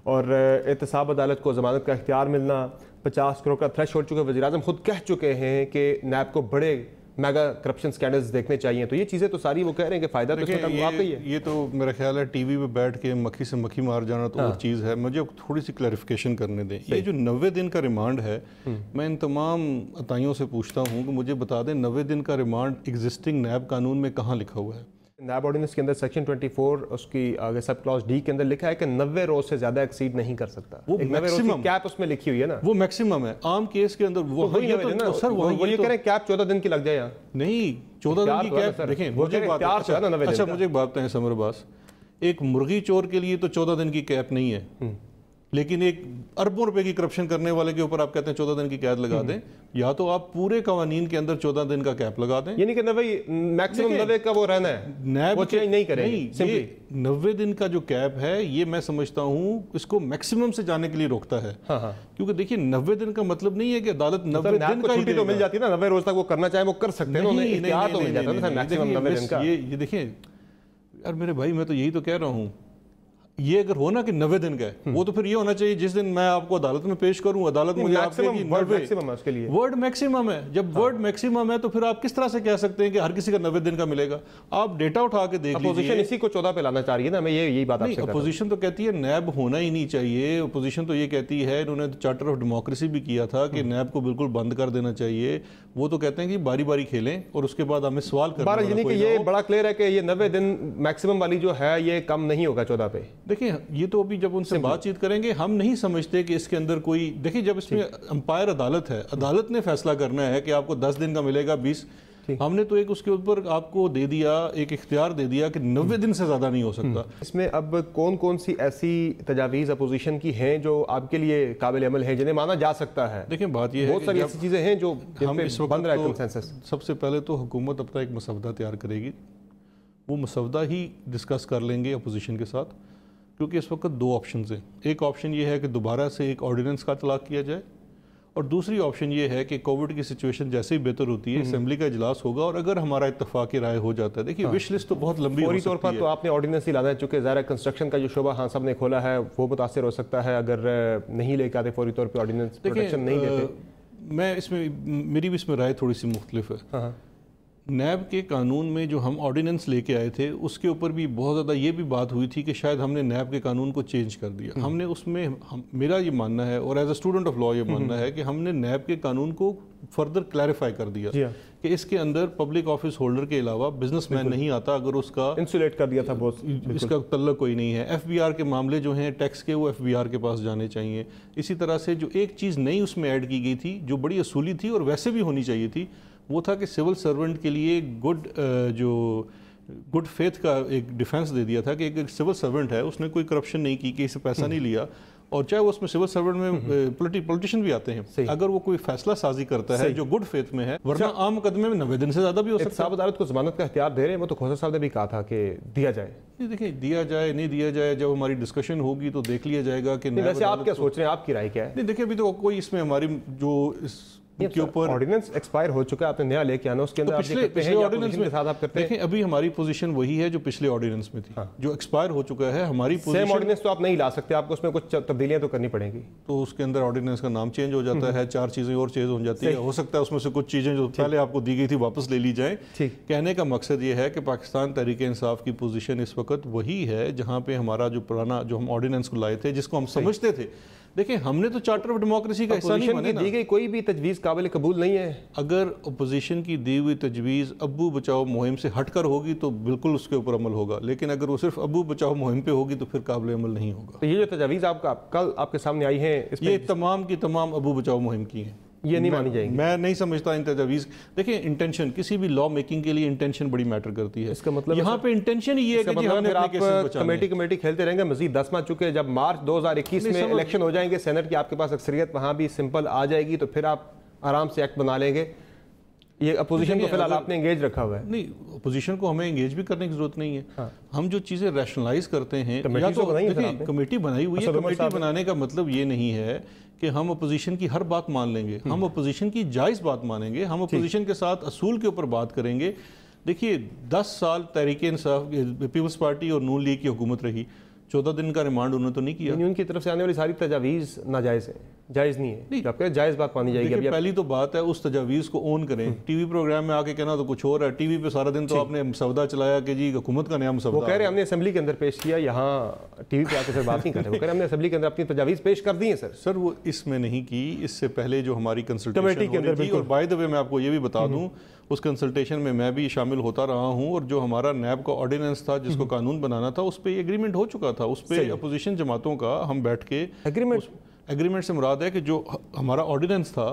और एहतसाब अदालत को ज़मानत का इख्तियार मिलना, 50 करोड़ का थ्रेश छोड़ चुके। वज़ीर-ए-आज़म खुद कह चुके हैं कि नैब को बड़े मेगा करप्शन स्कैंडल्स देखने चाहिए। तो ये चीज़ें तो सारी वो कह रहे हैं कि फ़ायदा तो वाकई है। ये तो मेरा ख्याल है टीवी पे बैठ के मक्खी से मक्खी मार जाना तो और चीज़ है। मुझे थोड़ी सी क्लैरिफिकेशन करने दें। ये जो 90 दिन का रिमांड है, मैं इन तमाम अताइयों से पूछता हूँ कि मुझे बता दें 90 दिन का रिमांड एग्जिस्टिंग नैब कानून में कहाँ लिखा हुआ है? नैब ऑर्डिनेंस के अंदर सेक्शन 24 उसकी आगे सब क्लॉज डी के अंदर लिखा है कि 90 रोज से ज्यादा एक्सीड नहीं कर सकता। वो मैक्सिमम कैप उसमें लिखी हुई है ना, वो मैक्सिमम है। आम केस के अंदर वो तो ये तो सर वो ये कह रहे हैं कैप 14 दिन की लग जाए। यहाँ नहीं, 14 दिन की कैप देखें। मुझे एक बात, अच्छा मुझे एक बात है समर अब्बास, एक मुर्गी चोर के लिए तो 14 दिन की कैप नहीं है, लेकिन एक अरबों रुपए की करप्शन करने वाले के ऊपर आप कहते हैं 14 दिन की कैद लगा दें, या तो आप पूरे कवानीन के अंदर 14 दिन का कैप लगा दें। यानी कि 90 मैक्सिमम 90 का वो रहना है, नैब वो चेंज नहीं करेंगे। ये 90 दिन का जो कैप है ये मैं समझता हूँ इसको मैक्सिमम से जाने के लिए रोकता है। क्योंकि देखिए 90 दिन का मतलब नहीं है कि अदालत 90 दिन का छुट्टी तो मिल जाती है ना, 90 रोज तक वो करना चाहे वो कर सकते हैं, इख्तियार तो मिल जाता है मैक्सिमम 90 दिन का। ये देखें यार मेरे भाई, मैं तो यही तो कह रहा हूँ, ये अगर हो ना कि 90 दिन का है, वो तो फिर ये होना चाहिए जिस दिन मैं आपको अदालत में पेश करूं, अदालत मुझे वर्ड मैक्सिमम है उसके लिए। वर्ड मैक्सिमम है। जब वर्ड मैक्सिमम है तो फिर आप किस तरह से कह सकते हैं कि हर किसी का 90 दिन का मिलेगा? आप डेटा उठा के देख लीजिए। अपोजिशन इसी को 14 पे लाना चाह रही है ना, मैं यही बात आपसे कर रहा हूं। अपोजिशन तो कहती है नैब होना ही नहीं चाहिए। अपोजिशन तो ये कहती है, इन्होंने चार्टर ऑफ डेमोक्रेसी भी किया था कि नैब को बिल्कुल बंद कर देना चाहिए। वो तो कहते हैं कि बारी बारी खेलें और उसके बाद हमें सवाल करना। यानी कि ये बड़ा क्लियर है कि ये 90 दिन मैक्सिमम वाली जो है ये कम नहीं होगा 14 पे। देखिए ये तो अभी जब उनसे बातचीत करेंगे, हम नहीं समझते कि इसके अंदर कोई, देखिए जब इसमें अंपायर अदालत है, अदालत ने फैसला करना है कि आपको 10 दिन का मिलेगा 20, हमने तो एक उसके ऊपर आपको दे दिया, एक इख्तियार दे दिया कि 90 दिन से ज्यादा नहीं हो सकता। इसमें अब कौन कौन सी ऐसी तजावीज़ अपोजिशन की हैं जो आपके लिए काबिल अमल है, जिन्हें माना जा सकता है? देखिए बात यह है बहुत सारी ऐसी चीजें हैं जो हम इस वक्त बन रहा है कंसेंसस। सबसे पहले तो हुकूमत अपना एक मसवदा तैयार करेगी, वो मसवदा ही डिस्कस कर लेंगे अपोजिशन के साथ, क्योंकि इस वक्त दो ऑप्शन हैं। एक ऑप्शन ये है कि दोबारा से एक ऑर्डिनेंस का तलाक किया जाए, और दूसरी ऑप्शन ये है कि कोविड की सिचुएशन जैसे ही बेहतर होती है असेंबली का इजलास होगा, और अगर हमारा इत्तेफाक राय हो जाता है, देखिए विश लिस्ट तो बहुत लंबी हो सकती है। फौरी तौर पर तो आपने ऑर्डिनेंस ही लाना है, चूंकि ज़रा कंस्ट्रक्शन का जो शोबा खान साहब ने खोला है वो मुतासर हो सकता है अगर नहीं लेके आते फौरी तौर पर ऑर्डिनेंस, प्रोटेक्शन नहीं देते। मैं इसमें, मेरी भी इसमें राय थोड़ी सी मुख्तलिफ है। नैब के कानून में जो हम ऑर्डिनेंस लेके आए थे उसके ऊपर भी बहुत ज़्यादा ये भी बात हुई थी कि शायद हमने नैब के कानून को चेंज कर दिया। हमने उसमें मेरा ये मानना है, और as a student of law ये मानना है कि हमने नैब के कानून को फर्दर क्लैरिफाई कर दिया कि इसके अंदर पब्लिक ऑफिस होल्डर के अलावा बिजनेसमैन नहीं आता, अगर उसका इंसुलेट कर दिया था बहुत, इसका तल्लुक कोई नहीं है। एफबीआर के मामले जो हैं टैक्स के, वो एफबीआर के पास जाने चाहिए। इसी तरह से जो एक चीज़ नई उसमें ऐड की गई थी जो बड़ी असूली थी और वैसे भी होनी चाहिए थी, वो था कि सिविल सर्वेंट के लिए गुड फेथ का एक डिफेंस दे दिया था कि एक सिविल सर्वेंट है, उसने कोई करप्शन नहीं की, किसी से पैसा नहीं लिया, और चाहे वो उसमें सिविल सर्वेंट में पॉलिटिशियन भी आते हैं, अगर वो कोई फैसला साजी करता है जो गुड फेथ में है, वरना आम मुकदमे में 90 दिन से ज्यादा भी हो सकता है। साहब अदालत को जमानत का इख्तियार दे रहे हैं, वो तो खोसर साहब ने भी कहा था कि दिया जाए। देखिए दिया जाए नहीं दिया जाए, जब हमारी डिस्कशन होगी तो देख लिया जाएगा कि वैसे आप क्या सोच रहे हैं, आपकी राय क्या है? नहीं देखिए अभी तो कोई इसमें हमारी जो के ऊपर ऑर्डिनेंस एक्सपायर हो चुका है, आपने नया लेके आना, उसके अंदर तो पिछले ऑर्डिनेंस में साथ आप करते हैं। देखें अभी हमारी पोजीशन वही है जो पिछले ऑर्डिनेंस में थी, जो एक्सपायर हो चुका है। हमारी सेम ऑर्डिनेंस तो आप नहीं ला सकते, आपको उसमें कुछ तब्दीलियां तो करनी पड़ेंगी। तो उसके अंदर ऑर्डिनेंस का नाम चेंज हो जाता है, 4 चीजें और चेंज हो जाती है, हो सकता है उसमें से कुछ चीजें जो पहले आपको दी गई थी वापस ले ली जाए। कहने का मकसद ये है कि पाकिस्तान तहरीक इंसाफ की पोजीशन इस वक्त वही है जहां पे हमारा जो पुराना जो हम ऑर्डिनेंस को लाए थे, जिसको हम समझते थे। देखिए हमने तो चार्टर ऑफ डेमोक्रेसी का हिस्सा नहीं बने ना। दी गई कोई भी तजवीज़ काबिल कबूल नहीं है। अगर अपोजिशन की दी हुई तजवीज़ अब्बू बचाओ मुहिम से हटकर होगी तो बिल्कुल उसके ऊपर अमल होगा, लेकिन अगर वो सिर्फ अब्बू बचाओ मुहिम पे होगी तो फिर काबिल अमल नहीं होगा। तो ये जो तजवीज़ आपका कल आपके सामने आई है, ये तमाम की तमाम अब्बू बचाओ मुहिम की हैं, ये नहीं मानी जाएगी। मैं नहीं समझता इन तजावीज़। देखिए इंटेंशन, किसी भी लॉ मेकिंग के लिए इंटेंशन बड़ी मैटर करती है। इसका मतलब यहाँ पे इंटेंशन ये है कि हमने आप कमेटी खेलते रहेंगे, मजीद 10 माह चुके, जब मार्च 2021 में इलेक्शन हो जाएंगे, सेनेट की आपके पास अक्सरियत वहाँ भी सिंपल आ जाएगी, तो फिर आप आराम से एक्ट बना लेंगे। ये अपोजिशन को फिलहाल आपने एंगेज रखा हुआ है। नहीं, अपोजिशन को हमें एंगेज भी करने की जरूरत नहीं है। हम जो चीज़ें रैशनलाइज करते हैं, या तो कमेटी बनाई हुई है। कमेटी बनाने का मतलब ये नहीं है कि हम अपोजिशन की हर बात मान लेंगे, हम अपोजिशन की जायज़ बात मानेंगे, हम अपोजिशन के साथ असूल के ऊपर बात करेंगे। देखिए 10 साल तहरीक इंसाफ, पीपल्स पार्टी और नून लीग की हुकूमत रही, 14 दिन का रिमांड उन्होंने तो नहीं किया। उनकी तरफ से आने वाली सारी तजावीज़ नाजायज़ है, जायज़ नहीं है। आप कहें जायज़ बात मानी जाएगी। अभी पहली तो बात है उस तजावीज़ को ओन करें। टीवी प्रोग्राम में आके कहना तो कुछ और है, टीवी पे सारा दिन तो आपने मसवदा चलाया कि जी हुकूमत का नया मसवदा। वो कह रहे हमने असेंबली के अंदर पेश किया, यहाँ टीवी पे आके सर बात नहीं कर रहे। वो कह रहे हमने असेंबली के अंदर अपनी तजावीज़ पेश कर दी है। सर वो इसमें नहीं की, इससे पहले जो हमारी कंसल्टेशन के अंदर, और बाय द वे मैं आपको ये भी बता दूं, उस कंसल्टेशन में मैं भी शामिल होता रहा हूं, और जो हमारा नैब का ऑर्डिनेंस था जिसको कानून बनाना था, उस पर एग्रीमेंट हो चुका था। उस पर अपोजिशन जमातों का हम बैठ के एग्रीमेंट से मुराद है कि जो हमारा ऑर्डिनेंस था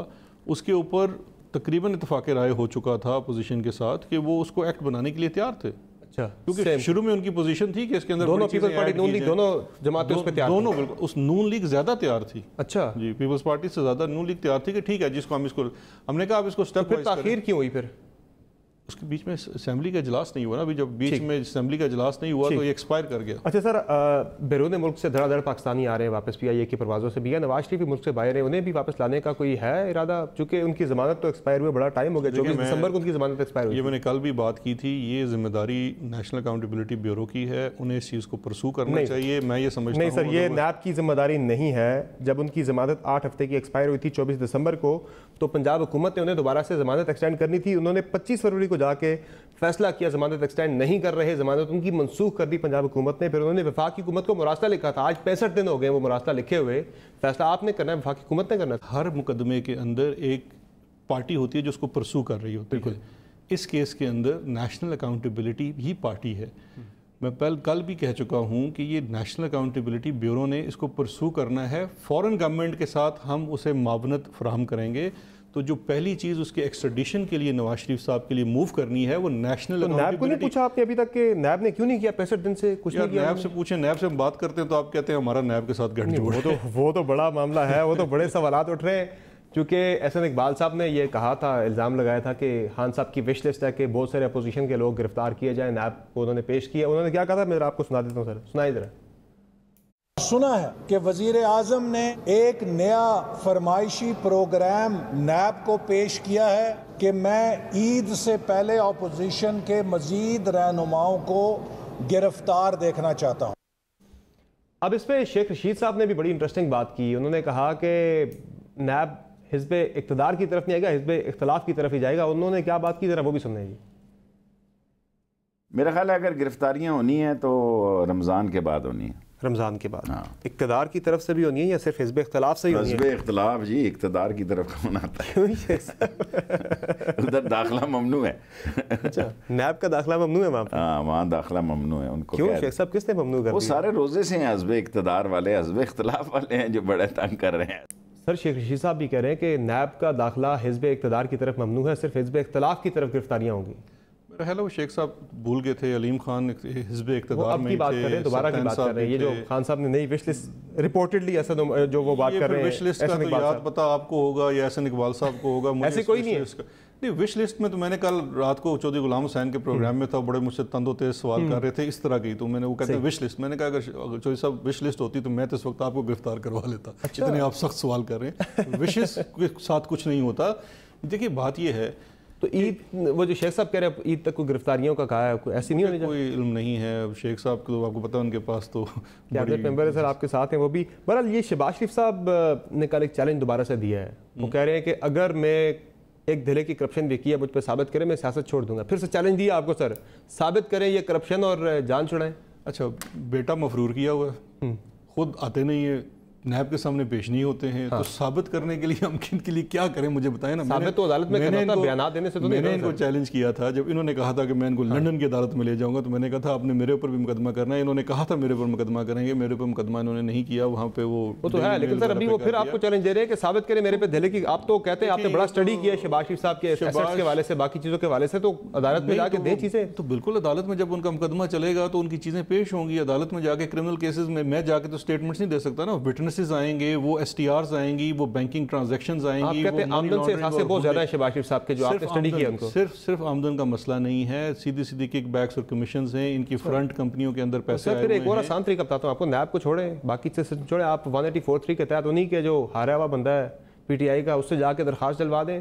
उसके ऊपर तकरीबन इत्तेफाक राय हो चुका था अपोजिशन के साथ कि वो उसको एक्ट बनाने के लिए तैयार थे। अच्छा, क्योंकि शुरू में उनकी पोजीशन थी कि इसके अंदर दोनों पीपल्स पार्टी, नून लीग, दोनों जमातें उस पे तैयार, दोनों बिल्कुल, उस नून लीग ज्यादा तैयार थी। अच्छा जी, पीपल्स पार्टी से ज्यादा नून लीग तैयार थी कि ठीक है जिसको हम इसको, हमने कहा आप इसको स्टेप वाइज। ताखीर क्यों हुई फिर? उसके बीच में असेंबली का इजलास नहीं हुआ ना, अभी जब बीच में असेंबली का इजलास नहीं हुआ तो ये एक्सपायर कर गया। अच्छा सर, बैरून मुल्क से धड़ाधड़ पाकिस्तानी आ रहे हैं वापस PIA की परवाज़ों से भी, या नवाज शरीफ भी मुल्क से बाहर है, उन्हें भी वापस लाने का कोई है इरादा? चूँकि उनकी ज़मानत तो एक्सपायर हुए बड़ा टाइम हो गया, 24 दिसंबर को उनकी ज़मानत एक्सपायर हुई। ये मैंने कल भी बात की थी, ये जिम्मेदारी नेशनल अकाउंटेबिलिटी ब्यूरो की है, उन्हें इस चीज़ को परसू करना चाहिए। मैं ये समझता हूँ नहीं सर, ये नैब की जिम्मेदारी नहीं है। जब उनकी ज़मानत 8 हफ्ते की एक्सपायर हुई थी 24 दिसंबर को, तो पंजाब हुकूमत ने उन्हें दोबारा से ज़मानत एक्सटेंड करनी थी। उन्होंने 25 फरवरी को जाके फैसला किया ज़मानत एक्सटेंड नहीं कर रहे, ज़मानत उनकी मनसूख कर दी पंजाब हुकूमत ने। फिर उन्होंने वफाकी हुकूमत को मुरासला लिखा था, आज 65 दिन हो गए वो मुरासला लिखे हुए। फैसला आपने करना है, वफाकी हुकूमत ने करना है। हर मुकदमे के अंदर एक पार्टी होती है जो उसको परसू कर रही होती है। इस केस के अंदर नेशनल अकाउंटेबिलिटी ही पार्टी है। मैं कल भी कह चुका हूँ कि ये नेशनल अकाउंटेबिलिटी ब्यूरो ने इसको परसू करना है। फॉरेन गवर्नमेंट के साथ हम उसे मावनत फराहम करेंगे। तो जो पहली चीज़ उसके एक्सट्रेडिशन के लिए नवाज शरीफ साहब के लिए मूव करनी है वो नेशनल तो नैब को नहीं पूछा आपने अभी तक कि नैब ने क्यों नहीं किया? 65 दिन से कुछ नहीं किया। नैब से पूछे, नैब से हम बात करते हैं तो आप कहते हैं हमारा नैब के साथ गठजोड़। वो तो बड़ा मामला है, वो तो बड़े सवालात उठ रहे हैं। क्योंकि एहसन इकबाल साहब ने ये कहा था, इल्ज़ाम लगाया था कि खान साहब की विश लिस्ट है कि बहुत सारे अपोजिशन के लोग गिरफ्तार किए जाएं। नैब को उन्होंने पेश किया, उन्होंने क्या कहा था मैं आपको सुना देता हूँ सर, सुनाइए जरा। सुना है कि वजीर आजम ने एक नया फरमाइशी प्रोग्राम नैब को पेश किया है कि मैं ईद से पहले अपोजिशन के मजीद रहनुमाओं को गिरफ्तार देखना चाहता हूँ। अब इस पे शेख रशीद साहब ने भी बड़ी इंटरेस्टिंग बात की। उन्होंने कहा कि नैब हिज़्ब इक़्तिदार की तरफ नहीं आएगा, हिज़्ब इख्तिलाफ की तरफ ही जाएगा। उन्होंने क्या बात की, जरा वो भी सुनने जी। मेरा ख्याल है अगर गिरफ्तारियां होनी है तो रमज़ान के बाद होनी है। रमज़ान के बाद? हाँ। इक़्तिदार की तरफ से भी होनी है या सिर्फ हिज़्ब इख्तिलाफ से ही होनी है? हिज़्ब इख्तिलाफ जी, इक़्तिदार की तरफ कौन आता है? उधर दाखिला ममनू है। अच्छा, नैब का दाखिला ममनू है वहाँ? हाँ, वहाँ दाखिला ममनू है उनको। क्यों शेख साहब, किसने ममनू कर दिया? वो सारे रोजे से हैं, हिज़्ब इक़्तिदार वाले, हिज़्ब इख्तिलाफ वाले हैं जो बड़े तंग कर रहे हैं। सर शेख रशीद साहब भी कह रहे हैं कि नैब का दाखिला हिज़्ब इक़्तिदार की तरफ ममनू है, सिर्फ हिज़्ब इख्तिलाफ की तरफ गिरफ्तारियाँ होंगी। मेरा ख्याल है वो शेख साहब भूल गए थे, अलीम खान हिज़्ब इक़्तिदार में की बात कर रहे हैं, दोबारा की बात कर रहे हैं। ये जो खान साहब ने नई विश लिस्ट रिपोर्टेडली ऐसा जो वो बात कर रहे हैं, विश लिस्ट का तो याद पता आपको होगा या एहसन इकबाल साहब को होगा, ऐसे कोई नहीं है। नहीं, विश लिस्ट में तो मैंने कल रात को चौधरी गुलाम हुसैन के प्रोग्राम में था, बड़े मुझसे तंदो तेज सवाल कर रहे थे इस तरह की। तो मैंने वो कहते हैं विश लिस्ट, मैंने कहा अगर चौधरी साहब विश लिस्ट होती तो मैं तो इस वक्त आपको गिरफ्तार करवा लेता। इतने आप सख्त सवाल कर रहे हैं। विशेष के साथ कुछ नहीं होता। देखिए बात यह है, तो ईद, वो जो शेख साहब कह रहे हैं ईद तक को गिरफ्तारियों का कहा है, ऐसी नहीं होनी चाहिए। कोई इल्म नहीं है शेख साहब को, तो आपको पता है उनके पास तो कैबिनेट मेंबर है सर, आपके साथ हैं वो भी। बहरहाल ये शहबाज शरीफ साहब ने कल एक चैलेंज दोबारा से दिया है। वो कह रहे हैं कि अगर मैं एक धिले की करप्शन भी किया मुझ पर साबित करें, मैं सियासत छोड़ दूंगा। फिर से चैलेंज दिया आपको सर, साबित करें ये करप्शन और जान छुड़ाएं। अच्छा, बेटा मफरूर किया हुआ है, खुद आते नहीं है, नैब के सामने पेश नहीं होते हैं। हाँ। तो साबित करने के लिए हम किन के लिए क्या करें मुझे बताएं ना। साबित तो अदालत में करना था, बयान देने से तो मैंने इनको चैलेंज किया था जब इन्होंने कहा था कि मैं इनको लंदन की अदालत में ले जाऊंगा, तो मैंने कहा था आपने मेरे ऊपर भी मुकदमा करना है। इन्होंने कहा था मेरे ऊपर मुकदमा करेंगे, मेरे ऊपर मुकदमा इन्होंने नहीं किया। वहाँ पे वो तो है, लेकिन सर अभी वो फिर आपको चैलेंज दे रहे हैं कि साबित करें मेरे पे धिले की। आप तो कहते हैं आपने बड़ा स्टडी किया शहबाज शरीफ साहब के एसेट्स के हवाले से, बाकी चीज़ों के हवाले से, तो अदालत में जाके दें चीज़ें। तो बिल्कुल अदालत में जब उनका मुकदमा चलेगा तो उनकी चीज़ें पेश होंगी अदालत में जाके। क्रिमिनल केसेस में मैं जाके तो स्टेटमेंट्स नहीं दे सकता ना, विटनेसेस आएंगे, वो STRs आएंगी, वो बैंकिंग ट्रांजैक्शंस आएंगी। आप कहते हैं आमदन से खासे बहुत ज्यादा है शहबाज शरीफ साहब के, जो आपने स्टडी किया उनको। सिर्फ आमदन का मसला नहीं है, सीधी सीधी किकबैक्स और कमीशंस हैं, इनकी फ्रंट कंपनियों के अंदर पैसे आए हुए हैं। फिर एक और आसान तरीका बताता हूँ आपको, नैब को छोड़ें, बाकी सिस्टम छोड़ें, आप 184(3) के तहत उन्हीं के जो हारा हुआ बंदा है PTI का, उससे जाके दरखास्त डलवा दें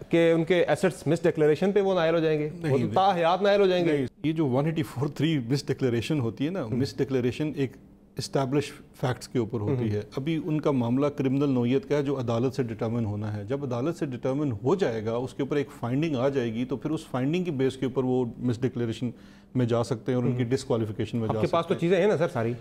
कि उनके एसेट्स मिस डिक्लेरेशन पे वो नायल हो जाएंगे, वो तो ताहयात नायल हो जाएंगे। ये जो 184(3) मिस डिक्लेरेशन होती है ना, मिस डिक्लेरेशन एक इस्टेब्लिश फैक्ट्स के ऊपर होती है। अभी उनका मामला क्रिमिनल नोयत का है जो अदालत से डिटर्मिन होना है। जब अदालत से डिटर्मिन हो जाएगा, उसके ऊपर एक फाइंडिंग आ जाएगी, तो फिर उस फाइंडिंग की बेस के ऊपर वो मिस डिक्लेरेशन में जा सकते हैं और उनकी डिस्क्वालिफिकेशन में जा सकते हैं। आपके पास तो चीज़ें हैं ना सर सारी?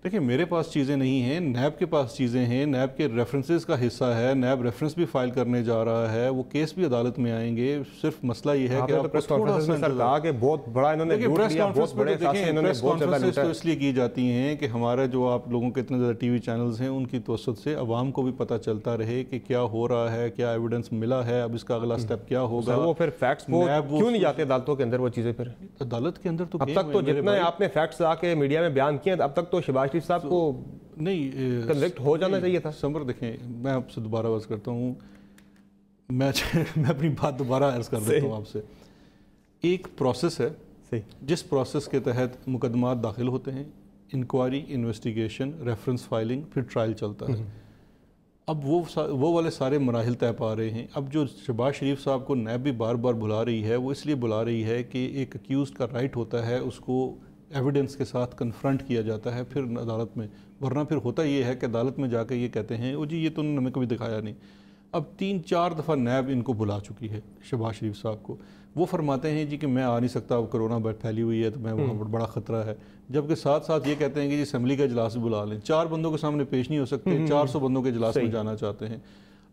देखिए मेरे पास चीज़ें नहीं हैं, नैब के पास चीज़ें हैं, नैब के रेफरेंसेस का हिस्सा है, नैब रेफरेंस भी फाइल करने जा रहा है, वो केस भी अदालत में आएंगे। सिर्फ मसला ये है कि आपको प्रेस कॉन्फ्रेंस में सर कहा कि बहुत बड़ा इन्होंने लूट लिया, बहुत बड़े सासे इन्होंने बहुत ज़्यादा लूटा। तो इसलिए की जाती हैं कि हमारा जो आप लोगों के इतने ज़्यादा TV चैनल्स हैं, उनकी तवज्जुह से अवाम को भी पता चलता रहे कि क्या हो रहा है, क्या एविडेंस मिला है, अब इसका अगला स्टेप क्या होगा। वो फिर फैक्ट्स क्यों नहीं जाते अदालतों के अंदर वो चीज़ें? फिर अदालत के अंदर तो अब तक तो जितना आपने फैक्ट्स आके मीडिया में बयान किए, अब तक तो शहबाज शरीफ साहब को नहीं कन्विक्ट हो जाना चाहिए था। समर देखें, मैं आपसे दोबारा अर्ज करता हूँ, मैं अपनी बात दोबारा अर्ज कर देता हूँ आपसे। एक प्रोसेस है सही, जिस प्रोसेस के तहत मुकदमात दाखिल होते हैं, इंक्वायरी, इन्वेस्टिगेशन, रेफरेंस फाइलिंग, फिर ट्रायल चलता है। अब वो वाले सारे मराहिल तय पा रहे हैं। अब जो शहबाज शरीफ साहब को नैब भी बार बार बुला रही है, वो इसलिए बुला रही है कि एक अक्यूज का राइट होता है उसको एविडेंस के साथ कन्फ्रंट किया जाता है फिर अदालत में, वरना फिर होता ये है कि अदालत में जाकर ये कहते हैं ओ जी ये तो उन्होंने हमें कभी दिखाया नहीं। अब 3-4 दफ़ा नैब इनको बुला चुकी है शहबाज शरीफ साहब को। वो फरमाते हैं जी कि मैं आ नहीं सकता, अब कोरोना फैली हुई है तो मैं वहाँ पर बड़ा ख़तरा है, जबकि साथ साथ ये कहते हैं कि जी असम्बली का इजलास बुला लें। 4 बंदों के सामने पेश नहीं हो सकते, 400 बंदों के इजलास में जाना चाहते हैं।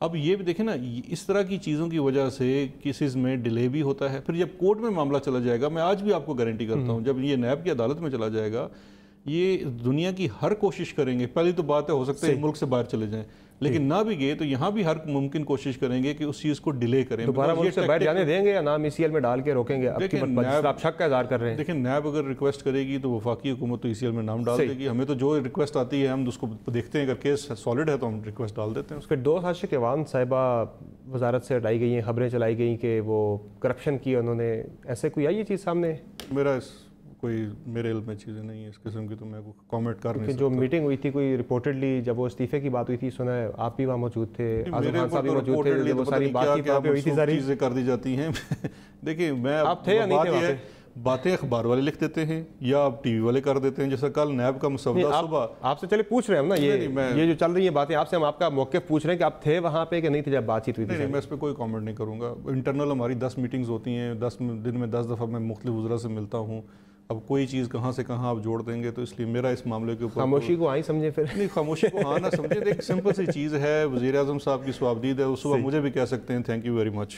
अब ये भी देखें ना, इस तरह की चीज़ों की वजह से केसेस में डिले भी होता है। फिर जब कोर्ट में मामला चला जाएगा, मैं आज भी आपको गारंटी करता हूँ, जब ये नैब की अदालत में चला जाएगा, ये दुनिया की हर कोशिश करेंगे। पहली तो बात है हो सकता है मुल्क से बाहर चले जाएं, लेकिन ना भी गए तो यहाँ भी हर मुमकिन कोशिश करेंगे कि उस चीज़ को डिले करें। दोबारा मुल्क से बाहर जाने देंगे या नाम ECL में डाल के रोकेंगे? आप शक का इज़हार कर रहे हैं। देखिए, नैब अगर रिक्वेस्ट करेगी तो वफाकी हुकूमत तो ECL में नाम डाल देगी। हमें तो जो रिक्वेस्ट आती है हम उसको देखते हैं, अगर केस सॉलिड है तो हम रिक्वेस्ट डाल देते हैं। फिर 2 आशिक अवान साहिबा वजारत से हटाई गई हैं, खबरें चलाई गई कि वो करप्शन की उन्होंने, ऐसे कोई आई ये चीज़ सामने? मेरे इल्म में चीज़ें नहीं है इस किस्म की, तो मैं कमेंट कर नहीं सकता। जो मीटिंग हुई थी कोई रिपोर्टेडली, जब वो इस्तीफे की बात हुई थी, सुना है आप भी वहाँ मौजूद थे, आज़म खान साहब भी मौजूद थे, वो सारी बातचीत वहाँ पे हुई थी, सारी चीज़ें कर दी जाती हैं। देखिए, मैं आप थे या नहीं थे वहाँ पे? बातें अखबार वाले लिख देते हैं या आप टीवी वाले कर देते हैं। जैसा कल नैब का मसौदा सुबह आपसे चले पूछ रहे हैं ना, ये जो चल रही है बातें, आपसे हम आपका मौक़िफ़ पूछ रहे हैं कि आप थे वहाँ पे कि नहीं थे जब बातचीत हुई थी? नहीं, मैं इस पर कोई कमेंट नहीं करूँगा। इंटरनल हमारी 10 मीटिंग्स होती हैं, 10 दिन में 10 दफ़ा मैं मुख्तलिफ वज़रा से मिलता हूँ। अब कोई चीज़ कहाँ से कहाँ आप जोड़ देंगे, तो इसलिए मेरा इस मामले के ऊपर खामोशी को आई समझे। फिर नहीं, खामोशी को हाँ ना समझे। एक सिंपल सी चीज़ है, वज़ीर आज़म साहब की स्वाबदीद है, उस सुबह मुझे भी कह सकते हैं थैंक यू वेरी मच,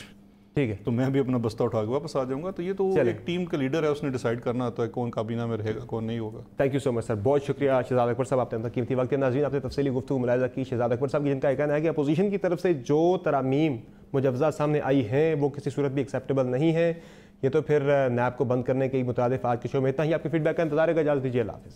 ठीक है, तो मैं भी अपना बस्ता उठा के वापस आ जाऊंगा। तो ये तो एक टीम का लीडर है, उसने डिसाइड करना होता है कौन काबीना में रहेगा कौन नहीं होगा। Thank you so much sir, बहुत शुक्रिया शहजाद अकबर साहब, आपने अपना कीमती वक्त। नाज़रीन, आपने तफसीली गुफ्तगू मुलाहिज़ा की शहजाद अकबर साहब की, जिनका ये कहना है कि अपोजिशन की तरफ से जो तरामीम मुजव्वज़ा सामने आई हैं वो किसी सूरत भी एक्सेप्टेबल नहीं है। ये तो फिर नैब को बंद करने के मुताबिक आज के शो में इतना ही। आपके फीडबैक का इंतजार रहेगा। इजाज़त दीजिए, अल्लाह हाफ़िज़।